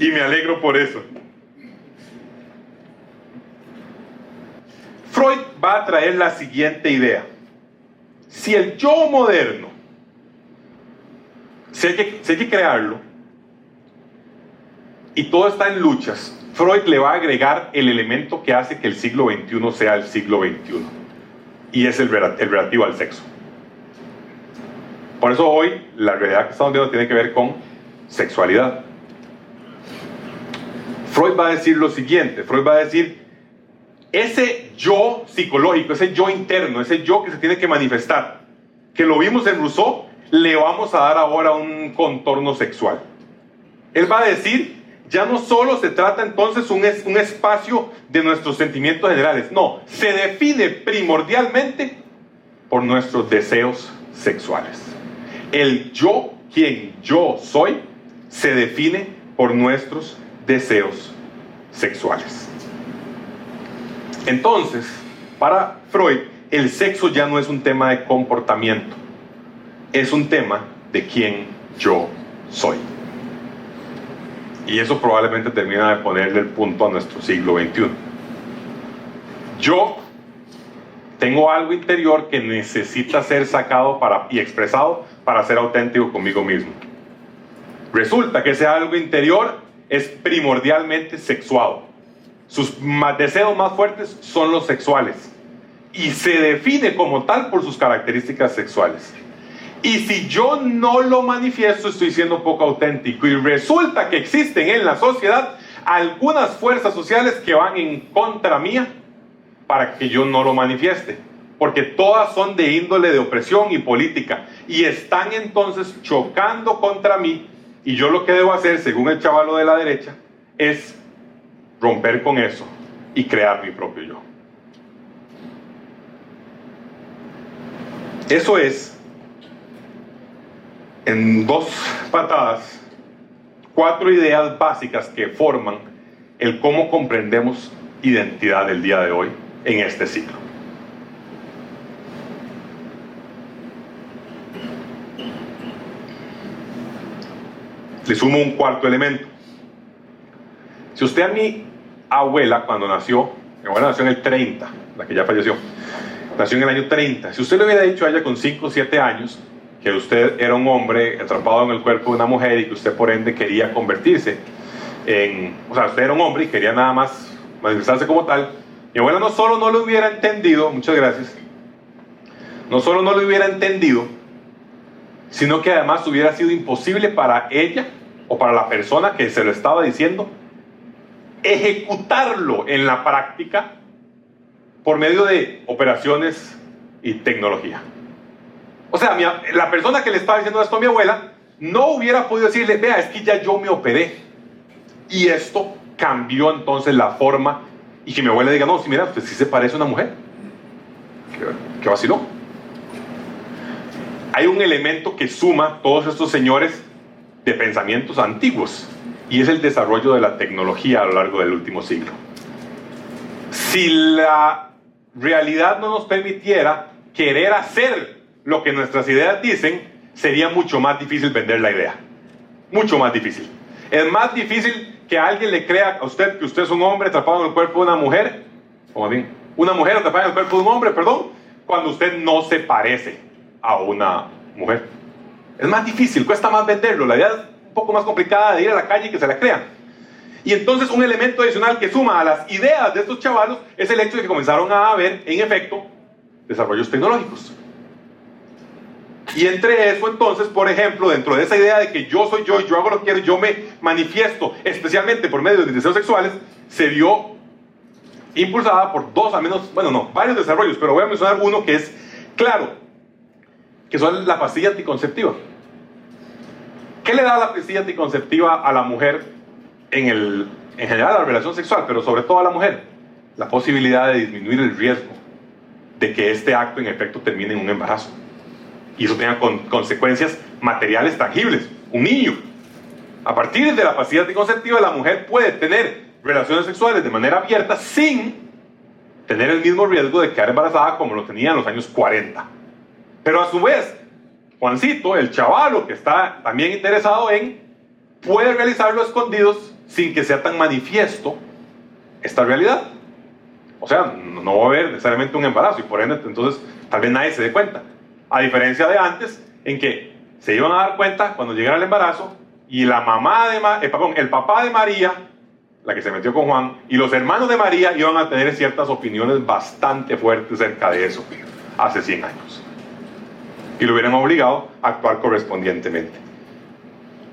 y me alegro por eso. Freud va a traer la siguiente idea: si el yo moderno, si hay que crearlo, y todo está en luchas, Freud le va a agregar el elemento que hace que el siglo XXI sea el siglo XXI, y es el relativo al sexo. Por eso hoy la realidad que estamos viendo tiene que ver con sexualidad. Freud va a decir lo siguiente: Freud va a decir, ese yo psicológico, ese yo interno, ese yo que se tiene que manifestar, que lo vimos en Rousseau, le vamos a dar ahora un contorno sexual. Él va a decir, ya no solo se trata entonces un espacio de nuestros sentimientos generales, no, se define primordialmente por nuestros deseos sexuales. El yo, quien yo soy, se define por nuestros deseos sexuales. Entonces, para Freud, el sexo ya no es un tema de comportamiento, es un tema de quién yo soy. Y eso probablemente termina de ponerle el punto a nuestro siglo XXI. Yo tengo algo interior que necesita ser sacado y expresado para ser auténtico conmigo mismo. Resulta que ese algo interior es primordialmente sexuado. Sus deseos más fuertes son los sexuales. Y se define como tal por sus características sexuales. Y si yo no lo manifiesto, estoy siendo poco auténtico. Y resulta que existen en la sociedad algunas fuerzas sociales que van en contra mía para que yo no lo manifieste. Porque todas son de índole de opresión y política. Y están entonces chocando contra mí. Y yo lo que debo hacer, según el chavalo de la derecha, es romper con eso y crear mi propio yo. Eso es, en 2 patadas, 4 ideas básicas que forman el cómo comprendemos identidad del día de hoy en este ciclo. Le sumo un cuarto elemento. Si usted a mi abuela, cuando nació, mi abuela nació en el 30, la que ya falleció, nació en el año 30. Si usted le hubiera dicho a ella con 5 o 7 años que usted era un hombre atrapado en el cuerpo de una mujer y que usted por ende quería convertirse en... O sea, usted era un hombre y quería nada más manifestarse como tal, mi abuela no solo no lo hubiera entendido, muchas gracias, no solo no lo hubiera entendido, sino que además hubiera sido imposible para ella o para la persona que se lo estaba diciendo ejecutarlo en la práctica por medio de operaciones y tecnología. O sea, la persona que le estaba diciendo esto a mi abuela no hubiera podido decirle, vea, es que ya yo me operé. Y esto cambió entonces la forma, y que mi abuela diga, no, si mira, usted sí se parece a una mujer. ¿Qué vaciló? Hay un elemento que suma todos estos señores de pensamientos antiguos, y es el desarrollo de la tecnología a lo largo del último siglo. Si la realidad no nos permitiera querer hacer lo que nuestras ideas dicen, sería mucho más difícil vender la idea. Mucho más difícil. Es más difícil que alguien le crea a usted que usted es un hombre atrapado en el cuerpo de una mujer, o más bien, una mujer atrapada en el cuerpo de un hombre, perdón, cuando usted no se parece a una mujer. Es más difícil, cuesta más venderlo. La idea es un poco más complicada de ir a la calle y que se la crean. Y entonces un elemento adicional que suma a las ideas de estos chavalos es el hecho de que comenzaron a haber, en efecto, desarrollos tecnológicos. Y entre eso entonces, por ejemplo, dentro de esa idea de que yo soy yo hago lo que quiero, yo me manifiesto, especialmente por medio de mis deseos sexuales, se vio impulsada por varios desarrollos, pero voy a mencionar uno que es claro, que son la pastilla anticonceptiva. ¿Qué le da la pastilla anticonceptiva a la mujer en general a la relación sexual, pero sobre todo a la mujer? La posibilidad de disminuir el riesgo de que este acto en efecto termine en un embarazo. Y eso tenga consecuencias materiales tangibles. Un niño. A partir de la pastilla anticonceptiva, la mujer puede tener relaciones sexuales de manera abierta sin tener el mismo riesgo de quedar embarazada como lo tenía en los años 40. Pero a su vez, Juancito, el chavalo que está también interesado puede realizarlo a escondidos sin que sea tan manifiesto esta realidad. O sea, no va a haber necesariamente un embarazo y por ende entonces tal vez nadie se dé cuenta. A diferencia de antes, en que se iban a dar cuenta cuando llegara el embarazo y el papá de María, la que se metió con Juan, y los hermanos de María iban a tener ciertas opiniones bastante fuertes acerca de eso hace 100 años. Y lo hubieran obligado a actuar correspondientemente.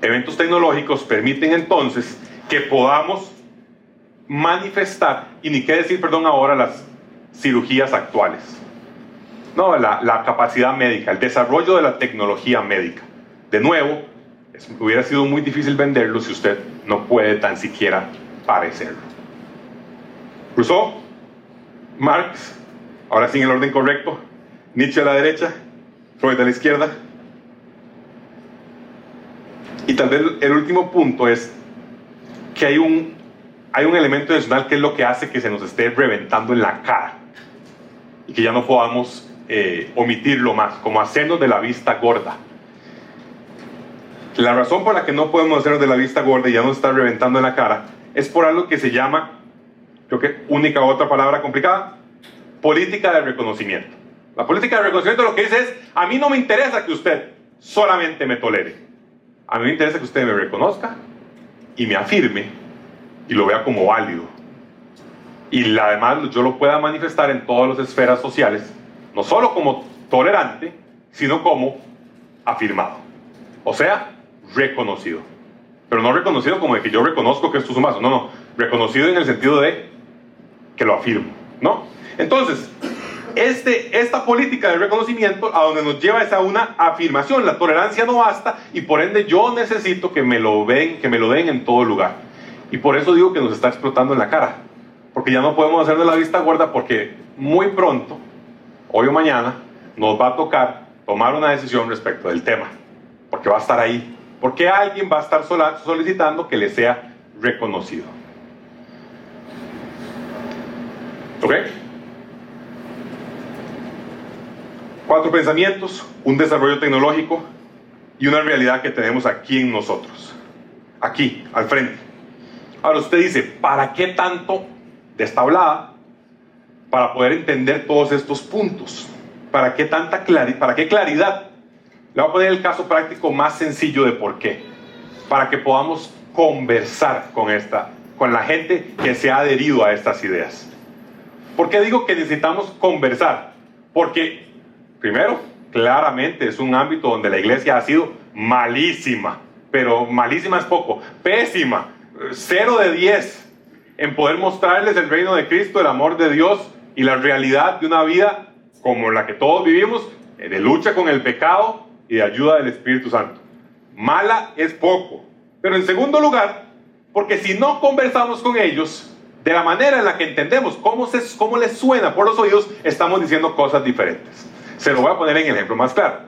Eventos tecnológicos permiten entonces que podamos manifestar, y ni qué decir, ahora las cirugías actuales. No, la capacidad médica, el desarrollo de la tecnología médica. De nuevo, hubiera sido muy difícil venderlo si usted no puede tan siquiera parecerlo. Rousseau, Marx, ahora sí en el orden correcto, Nietzsche a la derecha, Freud a la izquierda. Y tal vez el último punto es que hay un elemento adicional que es lo que hace que se nos esté reventando en la cara y que ya no podamos omitirlo más, como hacernos de la vista gorda. La razón por la que no podemos hacer de la vista gorda y ya nos está reventando en la cara es por algo que se llama, creo que única otra palabra complicada, política de reconocimiento. La política de reconocimiento lo que dice es: a mí no me interesa que usted solamente me tolere. A mí me interesa que usted me reconozca y me afirme y lo vea como válido. Y además yo lo pueda manifestar en todas las esferas sociales, no solo como tolerante, sino como afirmado. O sea, reconocido. Pero no reconocido como de que yo reconozco que esto es un vaso. No, no. Reconocido en el sentido de que lo afirmo, ¿no? Entonces, esta política de reconocimiento a donde nos lleva es a una afirmación. La tolerancia no basta y por ende yo necesito que me lo den en todo lugar. Y por eso digo que nos está explotando en la cara. Porque ya no podemos hacer de la vista gorda, porque muy pronto, hoy o mañana, nos va a tocar tomar una decisión respecto del tema. Porque va a estar ahí. Porque alguien va a estar solicitando que le sea reconocido. ¿Ok? 4 pensamientos, un desarrollo tecnológico y una realidad que tenemos aquí en nosotros. Aquí, al frente. Ahora usted dice, ¿para qué tanto de esta hablada? Para poder entender todos estos puntos. ¿Para qué tanta claridad? ¿Para qué claridad? Le voy a poner el caso práctico más sencillo de por qué. Para que podamos conversar con la gente que se ha adherido a estas ideas. ¿Por qué digo que necesitamos conversar? Porque, primero, claramente es un ámbito donde la iglesia ha sido malísima. Pero malísima es poco. Pésima. 0 de 10 en poder mostrarles el reino de Cristo, el amor de Dios y la realidad de una vida como la que todos vivimos, de lucha con el pecado y de ayuda del Espíritu Santo. Mala es poco. Pero en segundo lugar, porque si no conversamos con ellos de la manera en la que entendemos cómo les suena por los oídos, estamos diciendo cosas diferentes. Se lo voy a poner en el ejemplo más claro.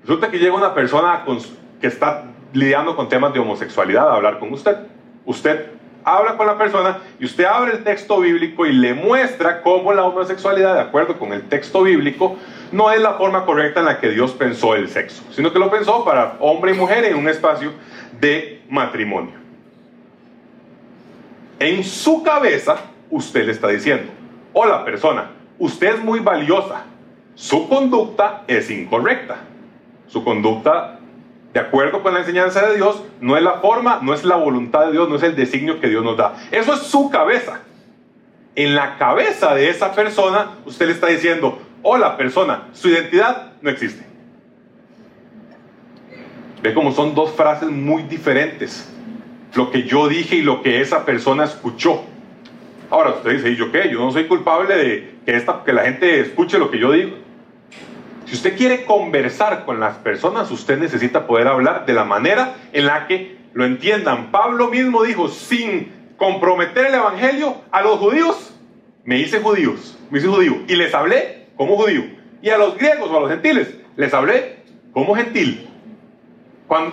Resulta que llega una persona que está lidiando con temas de homosexualidad a hablar con usted. Usted habla con la persona y usted abre el texto bíblico y le muestra cómo la homosexualidad, de acuerdo con el texto bíblico, no es la forma correcta en la que Dios pensó el sexo, sino que lo pensó para hombre y mujer en un espacio de matrimonio. En su cabeza, usted le está diciendo: hola persona, usted es muy valiosa, su conducta es incorrecta. Su conducta, de acuerdo con la enseñanza de Dios, no es la forma, no es la voluntad de Dios, no es el designio que Dios nos da. Eso es su cabeza. En la cabeza de esa persona, usted le está diciendo: hola persona, su identidad no existe. Ve cómo son 2 frases muy diferentes. Lo que yo dije y lo que esa persona escuchó. Ahora usted dice: ¿y yo qué? Yo no soy culpable de que la gente escuche lo que yo digo. Si usted quiere conversar con las personas, usted necesita poder hablar de la manera en la que lo entiendan. Pablo mismo dijo: sin comprometer el evangelio a los judíos, me hice judío y les hablé como judío. Y a los griegos o a los gentiles, les hablé como gentil.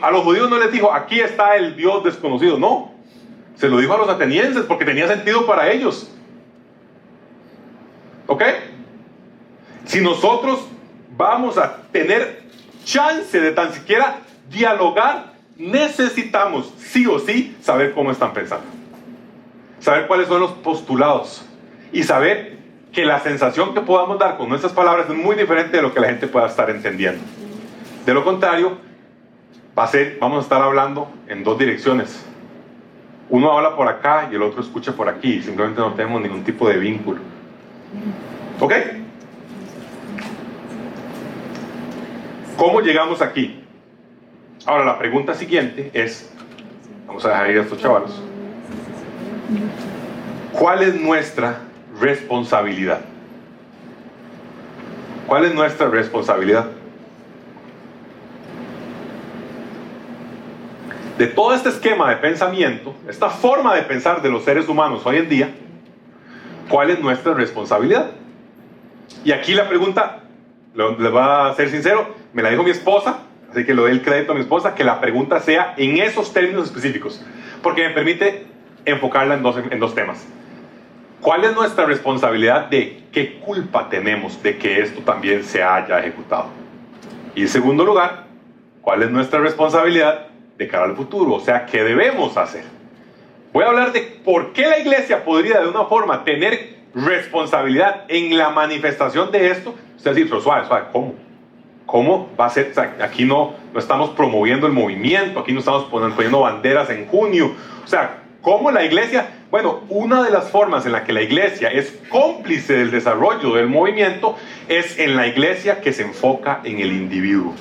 A los judíos no les dijo: aquí está el Dios desconocido. No, se lo dijo a los atenienses porque tenía sentido para ellos. ¿Ok? Si nosotros vamos a tener chance de tan siquiera dialogar, necesitamos sí o sí saber cómo están pensando, saber cuáles son los postulados y saber que la sensación que podamos dar con nuestras palabras es muy diferente de lo que la gente pueda estar entendiendo. De lo contrario, vamos a estar hablando en 2 direcciones. Uno habla por acá y el otro escucha por aquí y simplemente no tenemos ningún tipo de vínculo. ¿Ok? ¿Cómo llegamos aquí? Ahora la pregunta siguiente es, vamos a dejar ir a estos chavalos, ¿cuál es nuestra responsabilidad? ¿Cuál es nuestra responsabilidad? De todo este esquema de pensamiento, esta forma de pensar de los seres humanos hoy en día, ¿cuál es nuestra responsabilidad? Y aquí la pregunta, les va a ser sincero, me la dijo mi esposa, así que le doy el crédito a mi esposa, que la pregunta sea en esos términos específicos, porque me permite enfocarla en dos temas. ¿Cuál es nuestra responsabilidad de qué culpa tenemos de que esto también se haya ejecutado? Y en segundo lugar, ¿cuál es nuestra responsabilidad de cara al futuro, o sea, ¿qué debemos hacer? Voy a hablar de por qué la iglesia podría de una forma tener responsabilidad en la manifestación de esto. Usted dice, pero suave, ¿cómo? ¿Cómo va a ser? O sea, aquí no estamos promoviendo el movimiento, aquí no estamos poniendo banderas en junio. O sea, ¿cómo la iglesia? Bueno, una de las formas en la que la iglesia es cómplice del desarrollo del movimiento es en la iglesia que se enfoca en el individuo.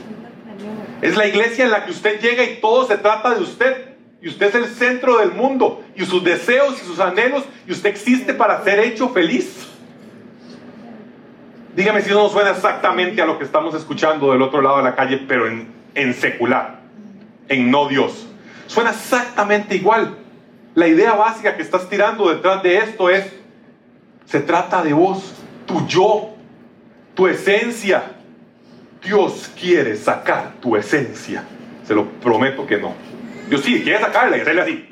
Es la iglesia en la que usted llega y todo se trata de usted. Y usted es el centro del mundo. Y sus deseos y sus anhelos. Y usted existe para ser hecho feliz. Dígame si no suena exactamente a lo que estamos escuchando del otro lado de la calle, pero en secular, en no Dios. Suena exactamente igual. La idea básica que estás tirando detrás de esto es, se trata de vos, tu yo, tu esencia. Dios quiere sacar tu esencia. Se lo prometo que no. Dios sí quiere sacarla y hacerle así.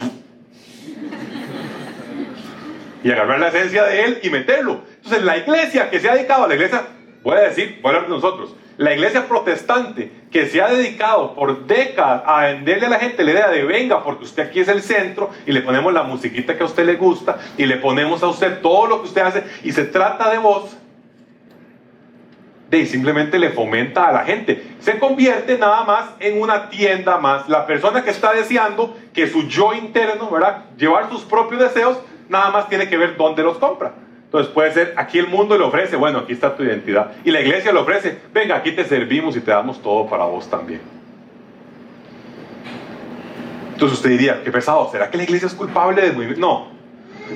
Y agarrar la esencia de Él y meterlo. Entonces la iglesia que se ha dedicado a la iglesia, voy a hablar de nosotros, la iglesia protestante que se ha dedicado por décadas a venderle a la gente la idea de venga porque usted aquí es el centro y le ponemos la musiquita que a usted le gusta y le ponemos a usted todo lo que usted hace y se trata de vos, y simplemente le fomenta a la gente. Se convierte nada más en una tienda más. La persona que está deseando que su yo interno, ¿verdad?, llevar sus propios deseos, nada más tiene que ver dónde los compra. Entonces puede ser, aquí el mundo le ofrece, bueno, aquí está tu identidad. Y la iglesia le ofrece, venga, aquí te servimos y te damos todo para vos también. Entonces usted diría, qué pesado, ¿será que la iglesia es culpable del movimiento? No,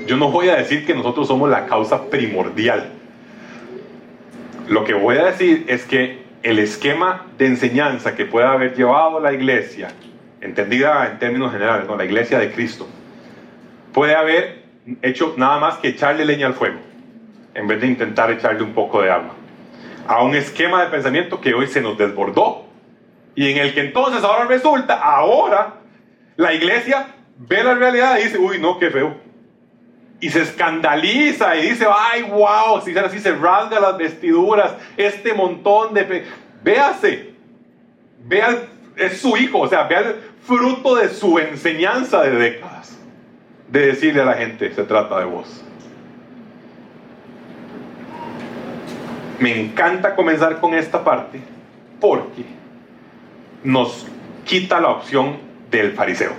yo no voy a decir que nosotros somos la causa primordial. Lo que voy a decir es que el esquema de enseñanza que pueda haber llevado la iglesia, entendida en términos generales, ¿no?, la iglesia de Cristo, puede haber hecho nada más que echarle leña al fuego, en vez de intentar echarle un poco de agua, a un esquema de pensamiento que hoy se nos desbordó, y en el que entonces ahora la iglesia ve la realidad y dice, uy, no, qué feo. Y se escandaliza y dice, ay, wow, si así se rasga las vestiduras, este montón de... Véase, es su hijo, o sea, vea el fruto de su enseñanza de décadas, de decirle a la gente, se trata de vos. Me encanta comenzar con esta parte porque nos quita la opción del fariseo.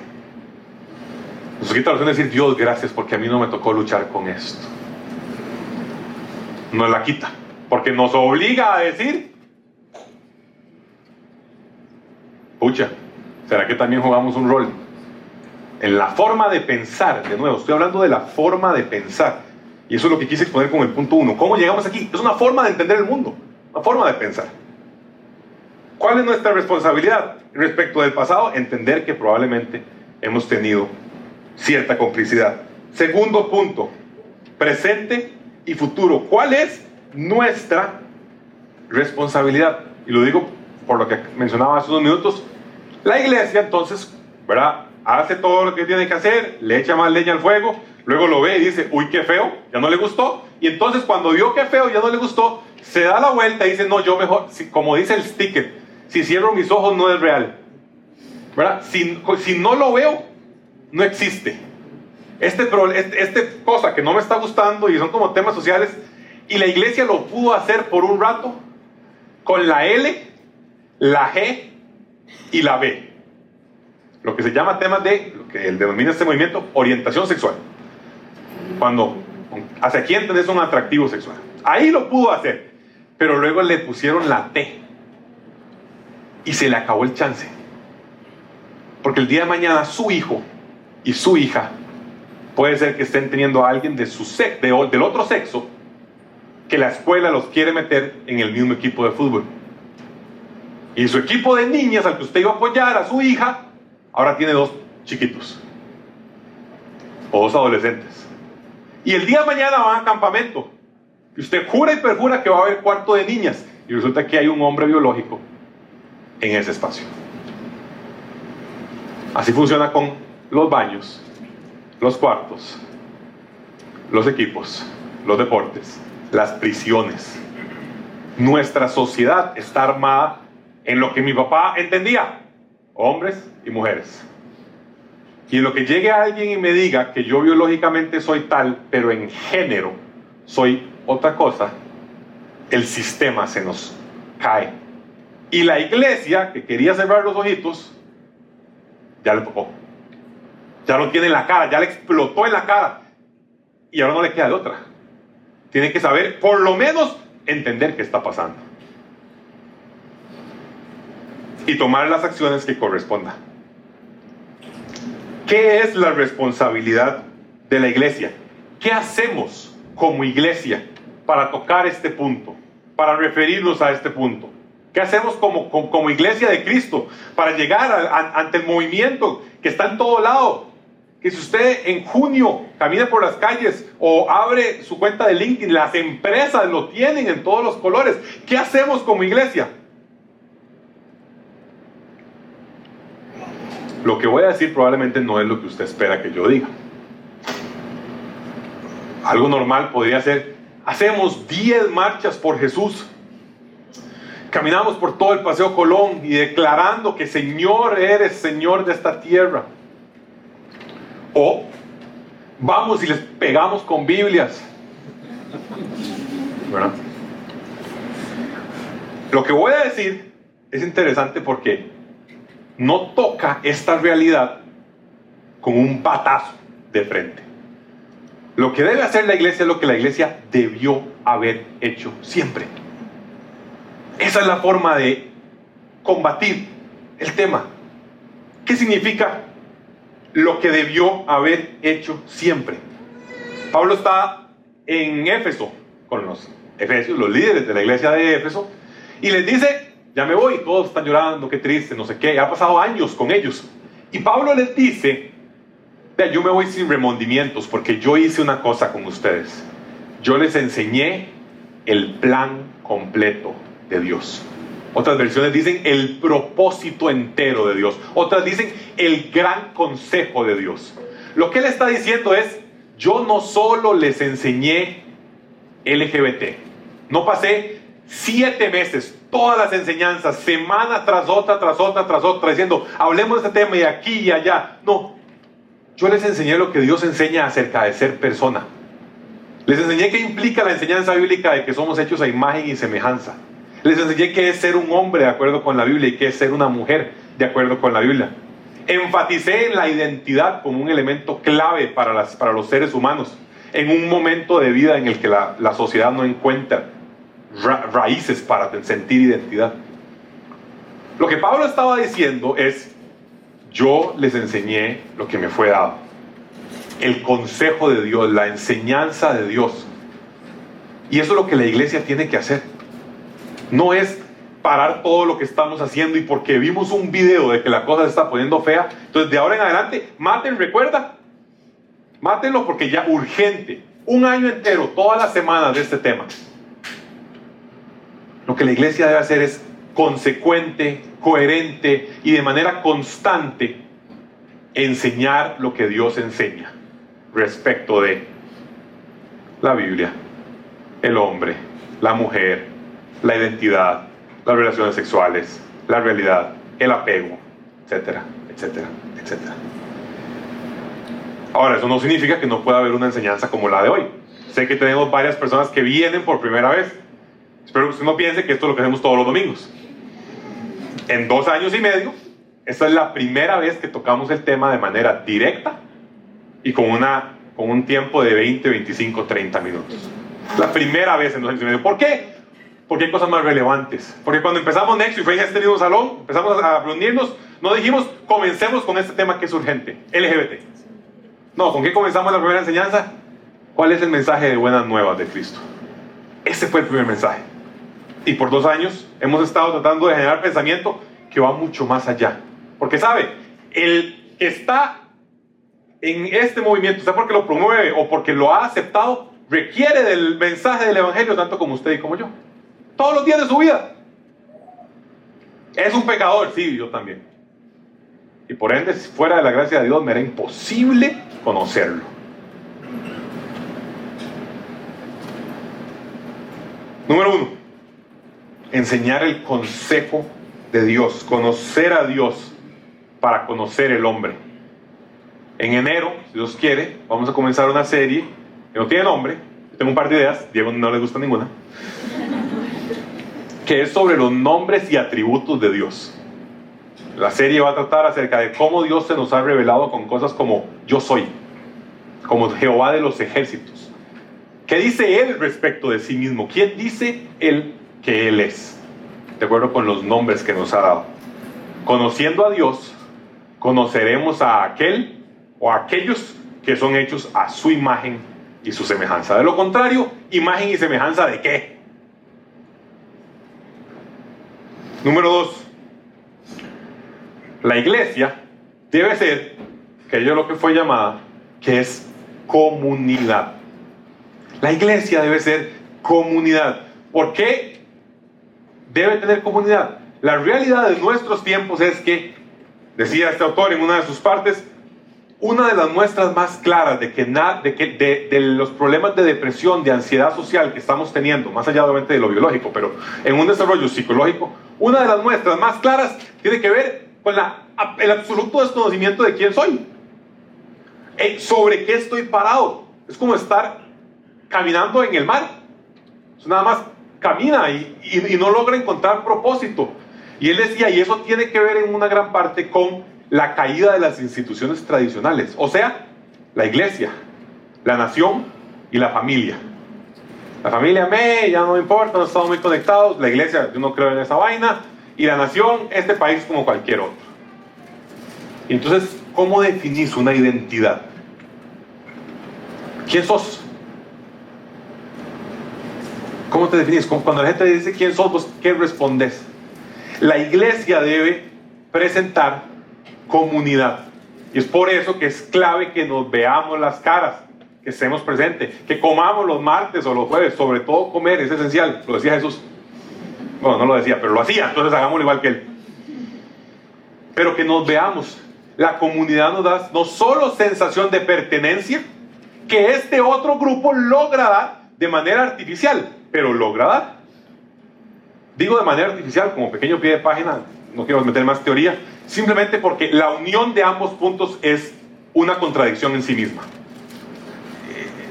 Nos quita la opción de decir, Dios, gracias porque a mí no me tocó luchar con esto. Nos la quita, porque nos obliga a decir, pucha, ¿será que también jugamos un rol? En la forma de pensar, de nuevo, estoy hablando de la forma de pensar. Y eso es lo que quise exponer con el punto 1. ¿Cómo llegamos aquí? Es una forma de entender el mundo, una forma de pensar. ¿Cuál es nuestra responsabilidad respecto del pasado? Entender que probablemente hemos tenido cierta complicidad. Segundo punto, presente y futuro. ¿Cuál es nuestra responsabilidad? Y lo digo por lo que mencionaba hace unos minutos. La iglesia entonces, ¿verdad?, hace todo lo que tiene que hacer, le echa más leña al fuego, luego lo ve y dice, uy, qué feo, ya no le gustó. Y entonces cuando vio que feo, ya no le gustó, se da la vuelta y dice, no, yo mejor, como dice el sticker, si cierro mis ojos no es real, ¿verdad? Si no lo veo, no existe. Este cosa que no me está gustando y son como temas sociales, y la iglesia lo pudo hacer por un rato con la L, la G y la B. Lo que se llama temas de, lo que él denomina este movimiento, orientación sexual. Cuando, hacia quién tenés un atractivo sexual. Ahí lo pudo hacer, pero luego le pusieron la T y se le acabó el chance. Porque el día de mañana su hijo y su hija puede ser que estén teniendo a alguien de del otro sexo, que la escuela los quiere meter en el mismo equipo de fútbol. Y su equipo de niñas al que usted iba a apoyar a su hija, ahora tiene 2 chiquitos o 2 adolescentes. Y el día de mañana van a campamento y usted jura y perjura que va a haber cuarto de niñas y resulta que hay un hombre biológico en ese espacio. Así funciona con los baños, los cuartos, los equipos, los deportes, las prisiones. Nuestra sociedad está armada en lo que mi papá entendía. hombres y mujeres. Y en lo que llegue alguien y me diga que yo biológicamente soy tal, pero en género soy otra cosa, el sistema se nos cae. Y la iglesia, que quería cerrar los ojitos, ya le tocó. Ya lo tiene en la cara, ya le explotó en la cara. Y ahora no le queda de otra. Tiene que saber, por lo menos, entender qué está pasando. Y tomar las acciones que correspondan. ¿Qué es la responsabilidad de la iglesia? ¿Qué hacemos como iglesia para tocar este punto? Para referirnos a este punto. ¿Qué hacemos como iglesia de Cristo para llegar ante el movimiento que está en todo lado? Que si usted en junio camina por las calles o abre su cuenta de LinkedIn, las empresas lo tienen en todos los colores. ¿Qué hacemos como iglesia? Lo que voy a decir probablemente no es lo que usted espera que yo diga. Algo normal podría ser: hacemos 10 marchas por Jesús. Caminamos por todo el Paseo Colón y declarando que Señor, eres Señor de esta tierra. O vamos y les pegamos con Biblias. ¿Verdad? Lo que voy a decir es interesante porque no toca esta realidad con un patazo de frente. Lo que debe hacer la iglesia es lo que la iglesia debió haber hecho siempre. Esa es la forma de combatir el tema. ¿Qué significa lo que debió haber hecho siempre? Pablo está en Éfeso con los efesios, los líderes de la iglesia de Éfeso, y les dice: ya me voy, todos están llorando, qué triste, no sé qué, ha pasado años con ellos. Y Pablo les dice: vea, yo me voy sin remordimientos porque yo hice una cosa con ustedes. Yo les enseñé el plan completo de Dios. Otras versiones dicen el propósito entero de Dios. Otras dicen el gran consejo de Dios. Lo que él está diciendo es: yo no solo les enseñé LGBT, no pasé 7 meses, todas las enseñanzas, semana tras otra, diciendo hablemos de este tema y aquí y allá. No, yo les enseñé lo que Dios enseña acerca de ser persona. Les enseñé qué implica la enseñanza bíblica de que somos hechos a imagen y semejanza. Les enseñé qué es ser un hombre de acuerdo con la Biblia y qué es ser una mujer de acuerdo con la Biblia. Enfaticé en la identidad como un elemento clave para los seres humanos en un momento de vida en el que la sociedad no encuentra raíces para sentir identidad. Lo que Pablo estaba diciendo es: yo les enseñé lo que me fue dado, el consejo de Dios, la enseñanza de Dios. Y eso es lo que la iglesia tiene que hacer. No es parar todo lo que estamos haciendo y porque vimos un video de que la cosa se está poniendo fea, entonces de ahora en adelante, mátenlo porque ya urgente, 1 año entero, todas las semanas de este tema. Lo que la iglesia debe hacer es consecuente, coherente y de manera constante enseñar lo que Dios enseña respecto de la Biblia, el hombre, la mujer, la identidad, las relaciones sexuales, la realidad, el apego, etcétera, etcétera, etcétera. Ahora, eso no significa que no pueda haber una enseñanza como la de hoy. Sé que tenemos varias personas que vienen por primera vez. Espero que usted no piense que esto es lo que hacemos todos los domingos. En 2 años y medio, esta es la primera vez que tocamos el tema de manera directa y con un tiempo de 20, 25, 30 minutos. La primera vez en 2 años y medio. ¿Por qué? Porque hay cosas más relevantes. Porque cuando empezamos Nexo y fue este mismo salón, empezamos a reunirnos, no dijimos comencemos con este tema que es urgente, LGBT. No, ¿con qué comenzamos la primera enseñanza? ¿Cuál es el mensaje de buenas nuevas de Cristo? Ese fue el primer mensaje. Y por 2 años hemos estado tratando de generar pensamiento que va mucho más allá. Porque sabe, el que está en este movimiento, sea porque lo promueve o porque lo ha aceptado, requiere del mensaje del evangelio tanto como usted y como yo. Todos los días de su vida. Es un pecador, sí, yo también. Y por ende, fuera de la gracia de Dios, me era imposible conocerlo. Número 1. Enseñar el consejo de Dios, conocer a Dios para conocer el hombre. En enero, si Dios quiere, vamos a comenzar una serie que no tiene nombre. Tengo un par de ideas, Diego no le gusta ninguna, que es sobre los nombres y atributos de Dios. La serie va a tratar acerca de cómo Dios se nos ha revelado con cosas como yo soy, como Jehová de los ejércitos. ¿Qué dice Él respecto de sí mismo? ¿Quién dice Él que Él es? De acuerdo con los nombres que nos ha dado. Conociendo a Dios, conoceremos a aquel o a aquellos que son hechos a su imagen y su semejanza. De lo contrario, ¿imagen y semejanza de qué? Número 2. La iglesia debe ser, que yo lo que fue llamada, que es comunidad. La iglesia debe ser comunidad. ¿Por qué debe tener comunidad? La realidad de nuestros tiempos es que, decía este autor en una de sus partes, una de las muestras más claras de los problemas de depresión, de ansiedad social que estamos teniendo, más allá obviamente de lo biológico, pero en un desarrollo psicológico, una de las muestras más claras tiene que ver con el absoluto desconocimiento de quién soy, sobre qué estoy parado. Es como estar caminando en el mar. Nada más camina y no logra encontrar propósito. Y él decía, y eso tiene que ver en una gran parte con la caída de las instituciones tradicionales, o sea, la iglesia, la nación y la familia. La familia ya no me importa, no estamos muy conectados. La iglesia, yo no creo en esa vaina. Y la nación, este país como cualquier otro. Y entonces, ¿cómo definís una identidad? ¿Quién sos? ¿Cómo te definís? Cuando la gente dice quién sos, ¿vos qué respondes? La iglesia debe presentar comunidad. Y es por eso que es clave que nos veamos las caras, que estemos presentes, que comamos los martes o los jueves. Sobre todo comer es esencial, lo decía Jesús. Bueno, no lo decía, pero lo hacía, entonces hagámoslo igual que Él. Pero que nos veamos. La comunidad nos da no solo sensación de pertenencia, que este otro grupo logra dar de manera artificial, pero logra dar. Digo de manera artificial, como pequeño pie de página, no quiero meter más teoría, simplemente porque la unión de ambos puntos es una contradicción en sí misma.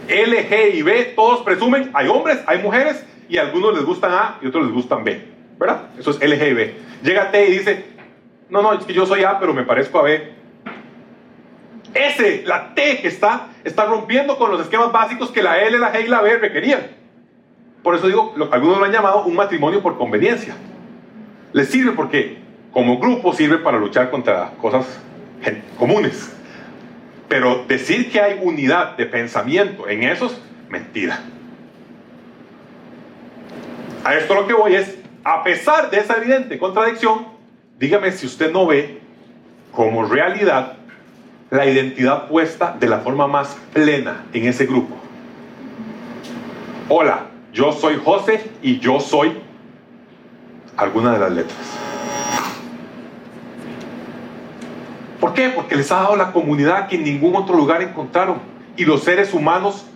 L, G y B, todos presumen, hay hombres, hay mujeres, y a algunos les gustan A y a otros les gustan B, ¿verdad? Eso es L, G y B. Llega T y dice, no, es que yo soy A, pero me parezco a B. La T que está rompiendo con los esquemas básicos que la L, la G y la B requerían. Por eso digo, algunos lo han llamado un matrimonio por conveniencia. Les sirve porque como grupo sirve para luchar contra cosas comunes. Pero decir que hay unidad de pensamiento en esos, mentira. A esto lo que voy es, a pesar de esa evidente contradicción, dígame si usted no ve como realidad la identidad puesta de la forma más plena en ese grupo. Hola, yo soy José y yo soy alguna de las letras. ¿Por qué? Porque les ha dado la comunidad que en ningún otro lugar encontraron. Y los seres humanos,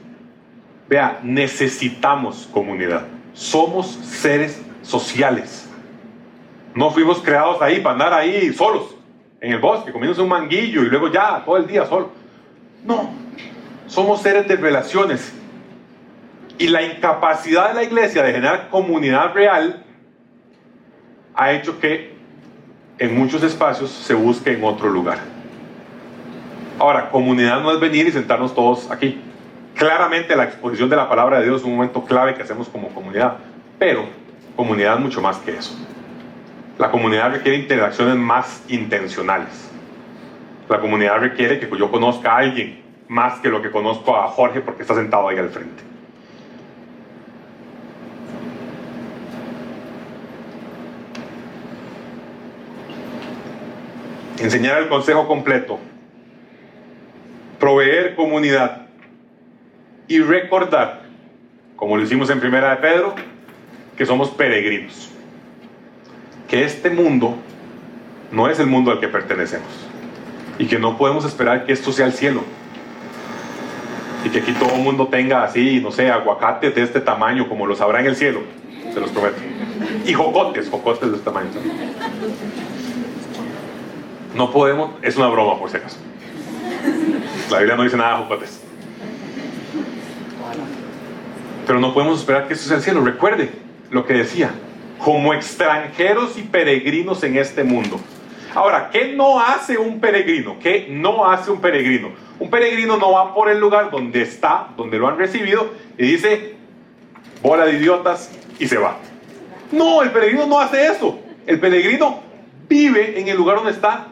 vea, necesitamos comunidad. Somos seres sociales. No fuimos creados ahí para andar ahí solos, en el bosque, comiéndose un manguillo y luego ya, todo el día solo. No, somos seres de relaciones. Y la incapacidad de la iglesia de generar comunidad real ha hecho que en muchos espacios se busque en otro lugar. Ahora, comunidad no es venir y sentarnos todos aquí. Claramente la exposición de la palabra de Dios es un momento clave que hacemos como comunidad, pero comunidad es mucho más que eso. La comunidad requiere interacciones más intencionales. La comunidad requiere que yo conozca a alguien más que lo que conozco a Jorge porque está sentado ahí al frente. Enseñar el consejo completo, proveer comunidad y recordar, como lo hicimos en Primera de Pedro, que somos peregrinos, que este mundo no es el mundo al que pertenecemos y que no podemos esperar que esto sea el cielo y que aquí todo el mundo tenga así, no sé, aguacates de este tamaño como los habrá en el cielo, se los prometo, y jocotes de este tamaño también. No podemos, es una broma por si acaso. La Biblia no dice nada de jocotes. Pero no podemos esperar que eso sea el cielo. Recuerde lo que decía: como extranjeros y peregrinos en este mundo. Ahora, ¿qué no hace un peregrino? ¿Qué no hace un peregrino? Un peregrino no va por el lugar donde está, donde lo han recibido, y dice, bola de idiotas, y se va. No, el peregrino no hace eso. El peregrino vive en el lugar donde está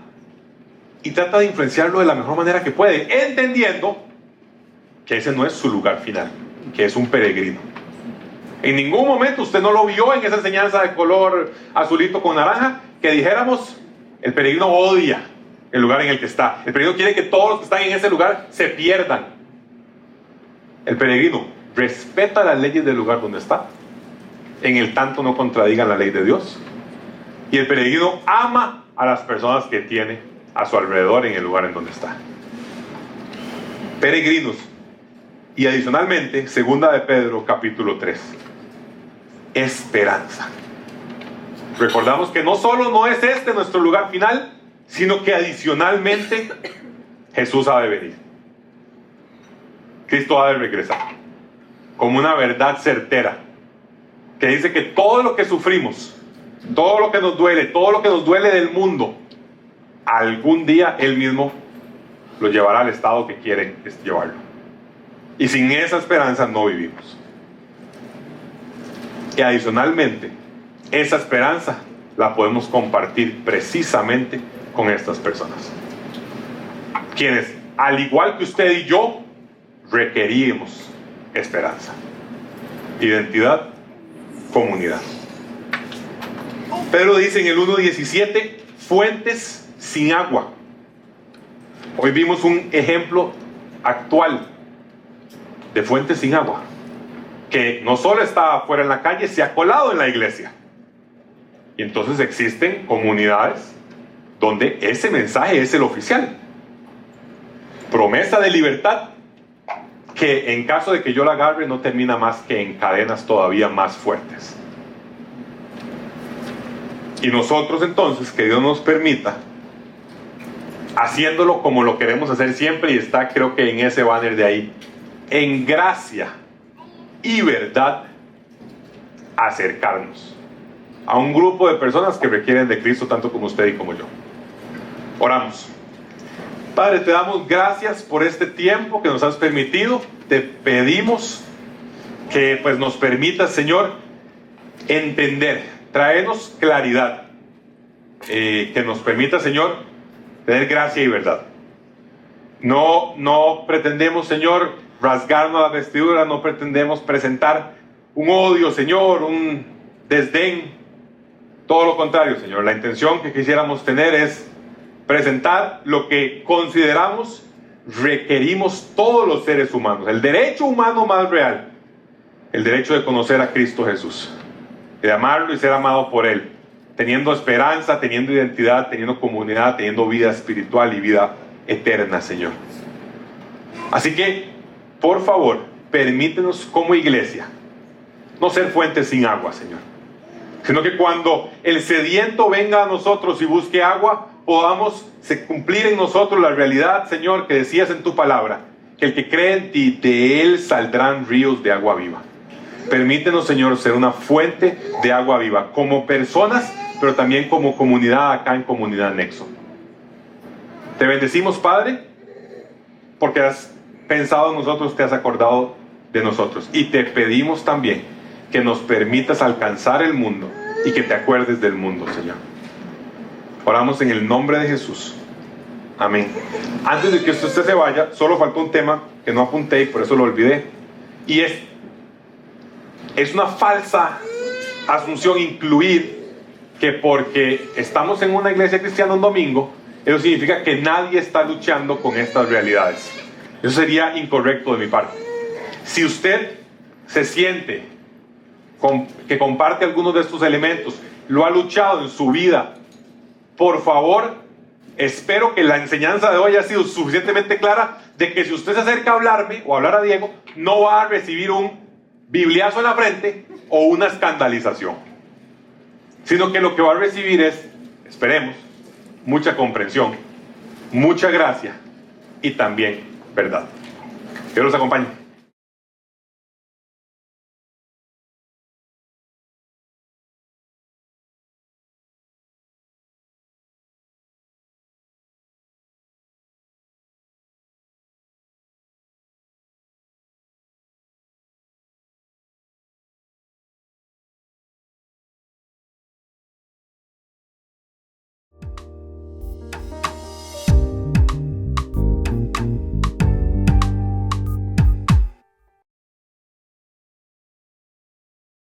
y trata de influenciarlo de la mejor manera que puede, entendiendo que ese no es su lugar final, que es un peregrino. En ningún momento usted no lo vio en esa enseñanza de color azulito con naranja, que dijéramos, el peregrino odia el lugar en el que está. El peregrino quiere que todos los que están en ese lugar se pierdan. El peregrino respeta las leyes del lugar donde está, en el tanto no contradigan la ley de Dios. Y el peregrino ama a las personas que tiene a su alrededor en el lugar en donde está. Peregrinos. Y adicionalmente, segunda de Pedro, capítulo 3. Esperanza. Recordamos que no solo no es este nuestro lugar final, sino que adicionalmente Jesús ha de venir. Cristo ha de regresar. Como una verdad certera, que dice que todo lo que sufrimos, todo lo que nos duele del mundo, algún día Él mismo lo llevará al estado que quiere llevarlo. Y sin esa esperanza no vivimos. Y adicionalmente, esa esperanza la podemos compartir precisamente con estas personas, quienes, al igual que usted y yo, requerimos esperanza, identidad, comunidad. Pedro dice en el 1:17, fuentes sin agua. Hoy vimos un ejemplo actual de fuentes sin agua, que no solo está afuera en la calle, se ha colado en la iglesia. Y entonces existen comunidades donde ese mensaje es el oficial. Promesa de libertad, que en caso de que yo la agarre no termina más que en cadenas todavía más fuertes. Y nosotros entonces, que Dios nos permita, haciéndolo como lo queremos hacer siempre, y está creo que en ese banner de ahí, en gracia y verdad, acercarnos a un grupo de personas que requieren de Cristo tanto como usted y como yo. Oramos. Padre, te damos gracias por este tiempo que nos has permitido. Te pedimos que pues nos permitas, Señor, entender, traernos claridad, que nos permita, Señor, tener gracia y verdad. No pretendemos, Señor, rasgarnos la vestidura, no pretendemos presentar un odio, Señor, un desdén. Todo lo contrario, Señor. La intención que quisiéramos tener es presentar lo que consideramos requerimos todos los seres humanos. El derecho humano más real. El derecho de conocer a Cristo Jesús. De amarlo y ser amado por Él. Teniendo esperanza, teniendo identidad, teniendo comunidad, teniendo vida espiritual y vida eterna, Señor. Así que, por favor, permítenos como iglesia no ser fuentes sin agua, Señor. Sino que cuando el sediento venga a nosotros y busque agua, podamos cumplir en nosotros la realidad, Señor, que decías en tu palabra, que el que cree en ti, de él saldrán ríos de agua viva. Permítenos, Señor, ser una fuente de agua viva, como personas, pero también como comunidad acá en Comunidad Nexo. Te bendecimos, Padre, porque has pensado en nosotros, te has acordado de nosotros. Y te pedimos también que nos permitas alcanzar el mundo y que te acuerdes del mundo, Señor. Oramos en el nombre de Jesús. Amén. Antes de que usted se vaya, solo faltó un tema que no apunté y por eso lo olvidé. Y es una falsa asunción incluir que porque estamos en una iglesia cristiana un domingo, eso significa que nadie está luchando con estas realidades. Eso sería incorrecto de mi parte. Si usted se siente que comparte algunos de estos elementos, lo ha luchado en su vida, por favor, espero que la enseñanza de hoy haya sido suficientemente clara de que si usted se acerca a hablarme o a hablar a Diego, no va a recibir un bibliazo en la frente o una escandalización, sino que lo que va a recibir es, esperemos, mucha comprensión, mucha gracia y también verdad. Dios los acompañe.